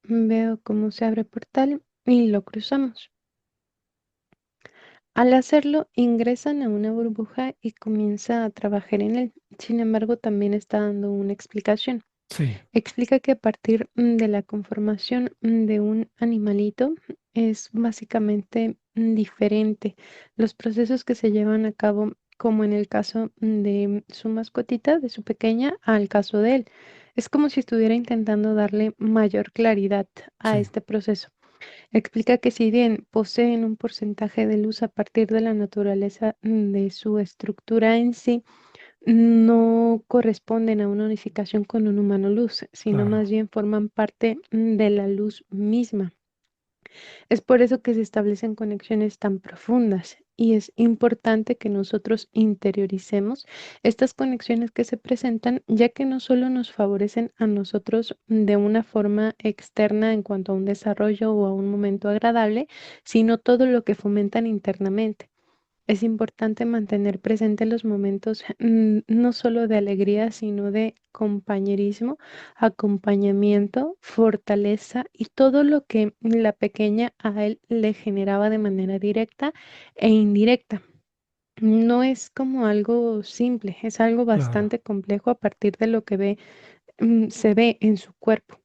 Veo cómo se abre portal y lo cruzamos. Al hacerlo, ingresan a una burbuja y comienza a trabajar en él. Sin embargo, también está dando una explicación. sí, Explica que a partir de la conformación de un animalito es básicamente diferente. Los procesos que se llevan a cabo, como en el caso de su mascotita, de su pequeña, al caso de él. Es como si estuviera intentando darle mayor claridad a sí, este proceso. Explica que si bien poseen un porcentaje de luz a partir de la naturaleza de su estructura en sí, no corresponden a una unificación con un humano luz, sino más claro, bien forman parte de la luz misma. Es por eso que se establecen conexiones tan profundas y es importante que nosotros interioricemos estas conexiones que se presentan, ya que no solo nos favorecen a nosotros de una forma externa en cuanto a un desarrollo o a un momento agradable, sino todo lo que fomentan internamente. Es importante mantener presentes los momentos no solo de alegría, sino de compañerismo, acompañamiento, fortaleza y todo lo que la pequeña a él le generaba de manera directa e indirecta. No es como algo simple, es algo claro, bastante complejo a partir de lo que se ve en su cuerpo.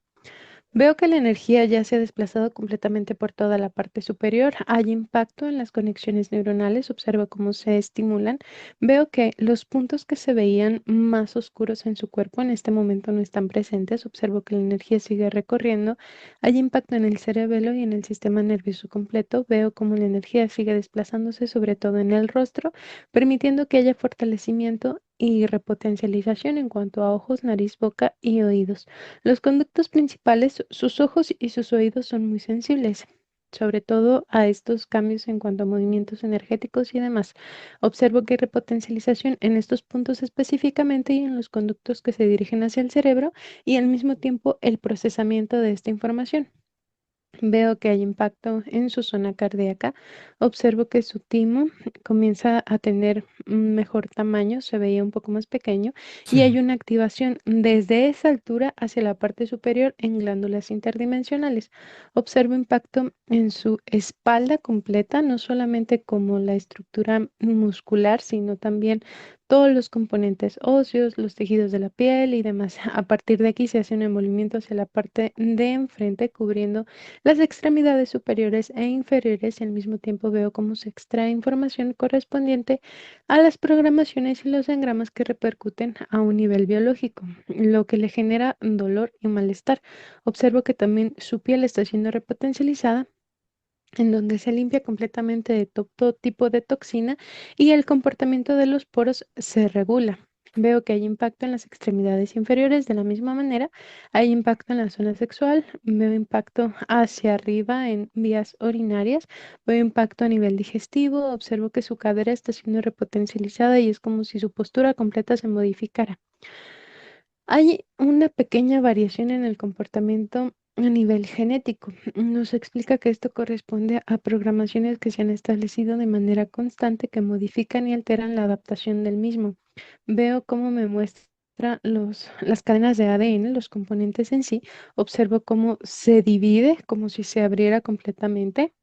Veo que la energía ya se ha desplazado completamente por toda la parte superior. Hay impacto en las conexiones neuronales. Observo cómo se estimulan. Veo que los puntos que se veían más oscuros en su cuerpo en este momento no están presentes. Observo que la energía sigue recorriendo. Hay impacto en el cerebelo y en el sistema nervioso completo. Veo cómo la energía sigue desplazándose, sobre todo en el rostro, permitiendo que haya fortalecimiento y repotencialización en cuanto a ojos, nariz, boca y oídos. Los conductos principales, sus ojos y sus oídos son muy sensibles, sobre todo a estos cambios en cuanto a movimientos energéticos y demás. Observo que hay repotencialización en estos puntos específicamente y en los conductos que se dirigen hacia el cerebro y al mismo tiempo el procesamiento de esta información. Veo que hay impacto en su zona cardíaca. Observo que su timo comienza a tener un mejor tamaño, se veía un poco más pequeño y sí, hay una activación desde esa altura hacia la parte superior en glándulas interdimensionales. Observo impacto en su espalda completa, no solamente como la estructura muscular, sino también todos los componentes óseos, los tejidos de la piel y demás. A partir de aquí se hace un movimiento hacia la parte de enfrente, cubriendo las extremidades superiores e inferiores y al mismo tiempo veo cómo se extrae información correspondiente a las programaciones y los engramas que repercuten a un nivel biológico, lo que le genera dolor y malestar. Observo que también su piel está siendo repotencializada en donde se limpia completamente de todo tipo de toxina y el comportamiento de los poros se regula. Veo que hay impacto en las extremidades inferiores de la misma manera, hay impacto en la zona sexual, veo impacto hacia arriba en vías urinarias, veo impacto a nivel digestivo, observo que su cadera está siendo repotencializada y es como si su postura completa se modificara. Hay una pequeña variación en el comportamiento a nivel genético. Nos explica que esto corresponde a programaciones que se han establecido de manera constante que modifican y alteran la adaptación del mismo. Veo cómo me muestra las cadenas de ADN, los componentes en sí. Observo cómo se divide, como si se abriera completamente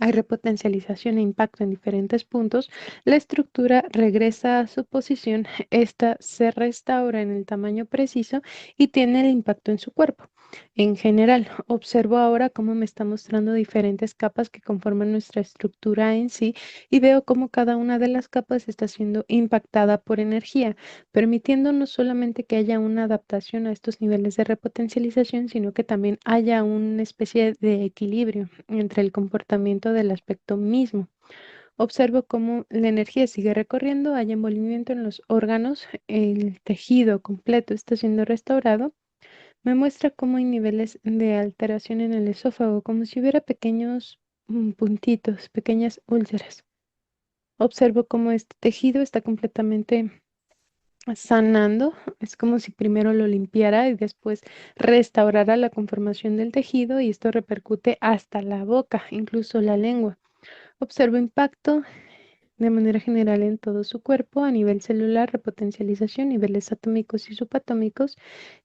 Hay repotencialización e impacto en diferentes puntos, la estructura regresa a su posición, esta se restaura en el tamaño preciso y tiene el impacto en su cuerpo. En general, observo ahora cómo me está mostrando diferentes capas que conforman nuestra estructura en sí y veo cómo cada una de las capas está siendo impactada por energía, permitiendo no solamente que haya una adaptación a estos niveles de repotencialización, sino que también haya una especie de equilibrio entre el comportamiento del aspecto mismo. Observo cómo la energía sigue recorriendo, hay movimiento en los órganos, el tejido completo está siendo restaurado. Me muestra cómo hay niveles de alteración en el esófago, como si hubiera pequeños puntitos, pequeñas úlceras. Observo cómo este tejido está completamente sanando. Es como si primero lo limpiara y después restaurara la conformación del tejido y esto repercute hasta la boca, incluso la lengua. Observo impacto de manera general en todo su cuerpo a nivel celular, repotencialización, niveles atómicos y subatómicos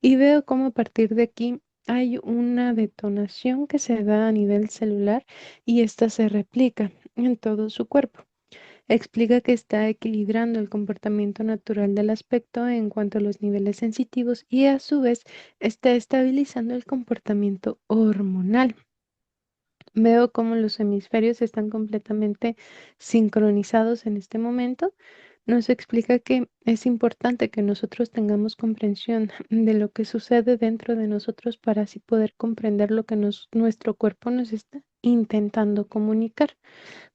y veo cómo a partir de aquí hay una detonación que se da a nivel celular y esta se replica en todo su cuerpo. Explica que está equilibrando el comportamiento natural del aspecto en cuanto a los niveles sensitivos y a su vez está estabilizando el comportamiento hormonal. Veo cómo los hemisferios están completamente sincronizados en este momento. Nos explica que es importante que nosotros tengamos comprensión de lo que sucede dentro de nosotros para así poder comprender lo que nuestro cuerpo nos está intentando comunicar.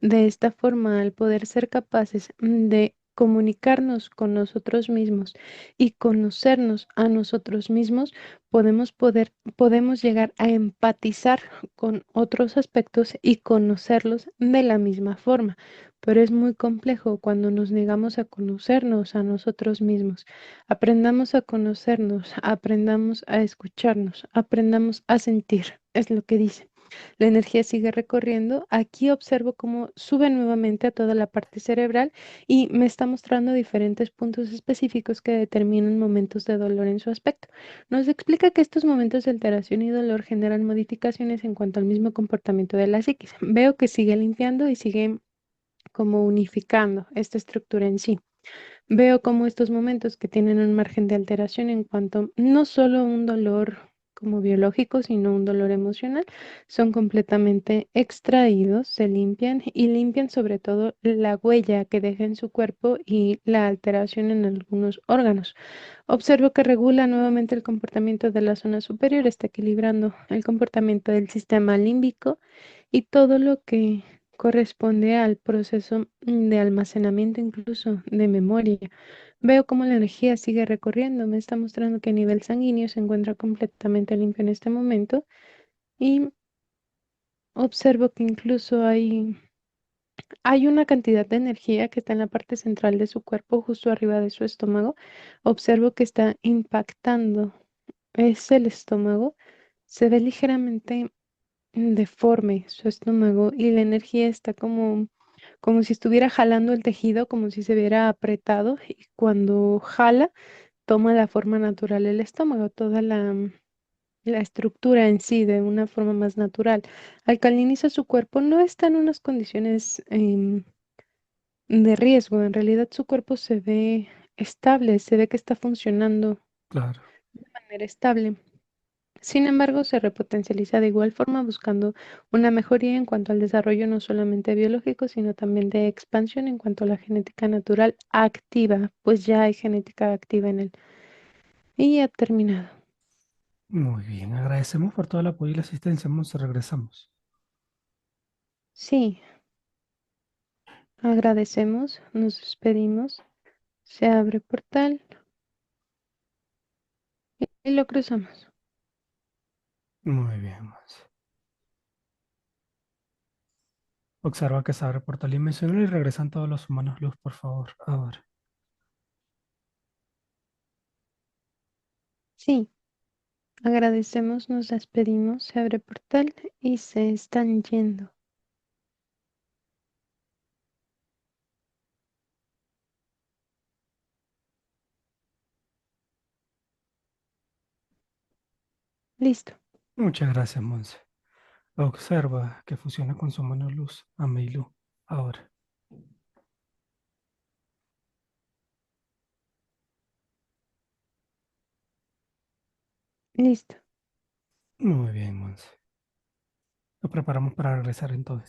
De esta forma, al poder ser capaces de comunicarnos con nosotros mismos y conocernos a nosotros mismos, podemos llegar a empatizar con otros aspectos y conocerlos de la misma forma. Pero es muy complejo cuando nos negamos a conocernos a nosotros mismos. Aprendamos a conocernos, aprendamos a escucharnos, aprendamos a sentir, es lo que dice. La energía sigue recorriendo. Aquí observo cómo sube nuevamente a toda la parte cerebral y me está mostrando diferentes puntos específicos que determinan momentos de dolor en su aspecto. Nos explica que estos momentos de alteración y dolor generan modificaciones en cuanto al mismo comportamiento de la psiquis. Veo que sigue limpiando y sigue como unificando esta estructura en sí. Veo como estos momentos que tienen un margen de alteración en cuanto no solo un dolor como biológico, sino un dolor emocional, son completamente extraídos, se limpian y limpian sobre todo la huella que deja en su cuerpo y la alteración en algunos órganos. Observo que regula nuevamente el comportamiento de la zona superior, está equilibrando el comportamiento del sistema límbico y todo lo que corresponde al proceso de almacenamiento incluso de memoria. Veo cómo la energía sigue recorriendo, me está mostrando que a nivel sanguíneo se encuentra completamente limpio en este momento y observo que incluso hay una cantidad de energía que está en la parte central de su cuerpo, justo arriba de su estómago. Observo que está impactando, es el estómago, se ve ligeramente deforme su estómago y la energía está como si estuviera jalando el tejido, como si se viera apretado y cuando jala toma la forma natural el estómago, toda la estructura en sí de una forma más natural. Alcaliniza su cuerpo, no está en unas condiciones de riesgo, en realidad su cuerpo se ve estable, se ve que está funcionando Claro. de manera estable. Sin embargo, se repotencializa de igual forma buscando una mejoría en cuanto al desarrollo no solamente biológico, sino también de expansión en cuanto a la genética natural activa, pues ya hay genética activa en él. Y ha terminado. Muy bien, agradecemos por todo el apoyo y la asistencia, Monse. Regresamos. Sí, agradecemos, nos despedimos, se abre portal y lo cruzamos. Muy bien, Monse. Observa que se abre portal dimensional y regresan todos los humanos luz, por favor. Ahora. Sí, agradecemos, nos despedimos, se abre portal y se están yendo. Listo. Muchas gracias, Monse. Observa que fusiona con su mano luz a Meilu. Ahora. Listo. Muy bien, Monse. Nos preparamos para regresar entonces.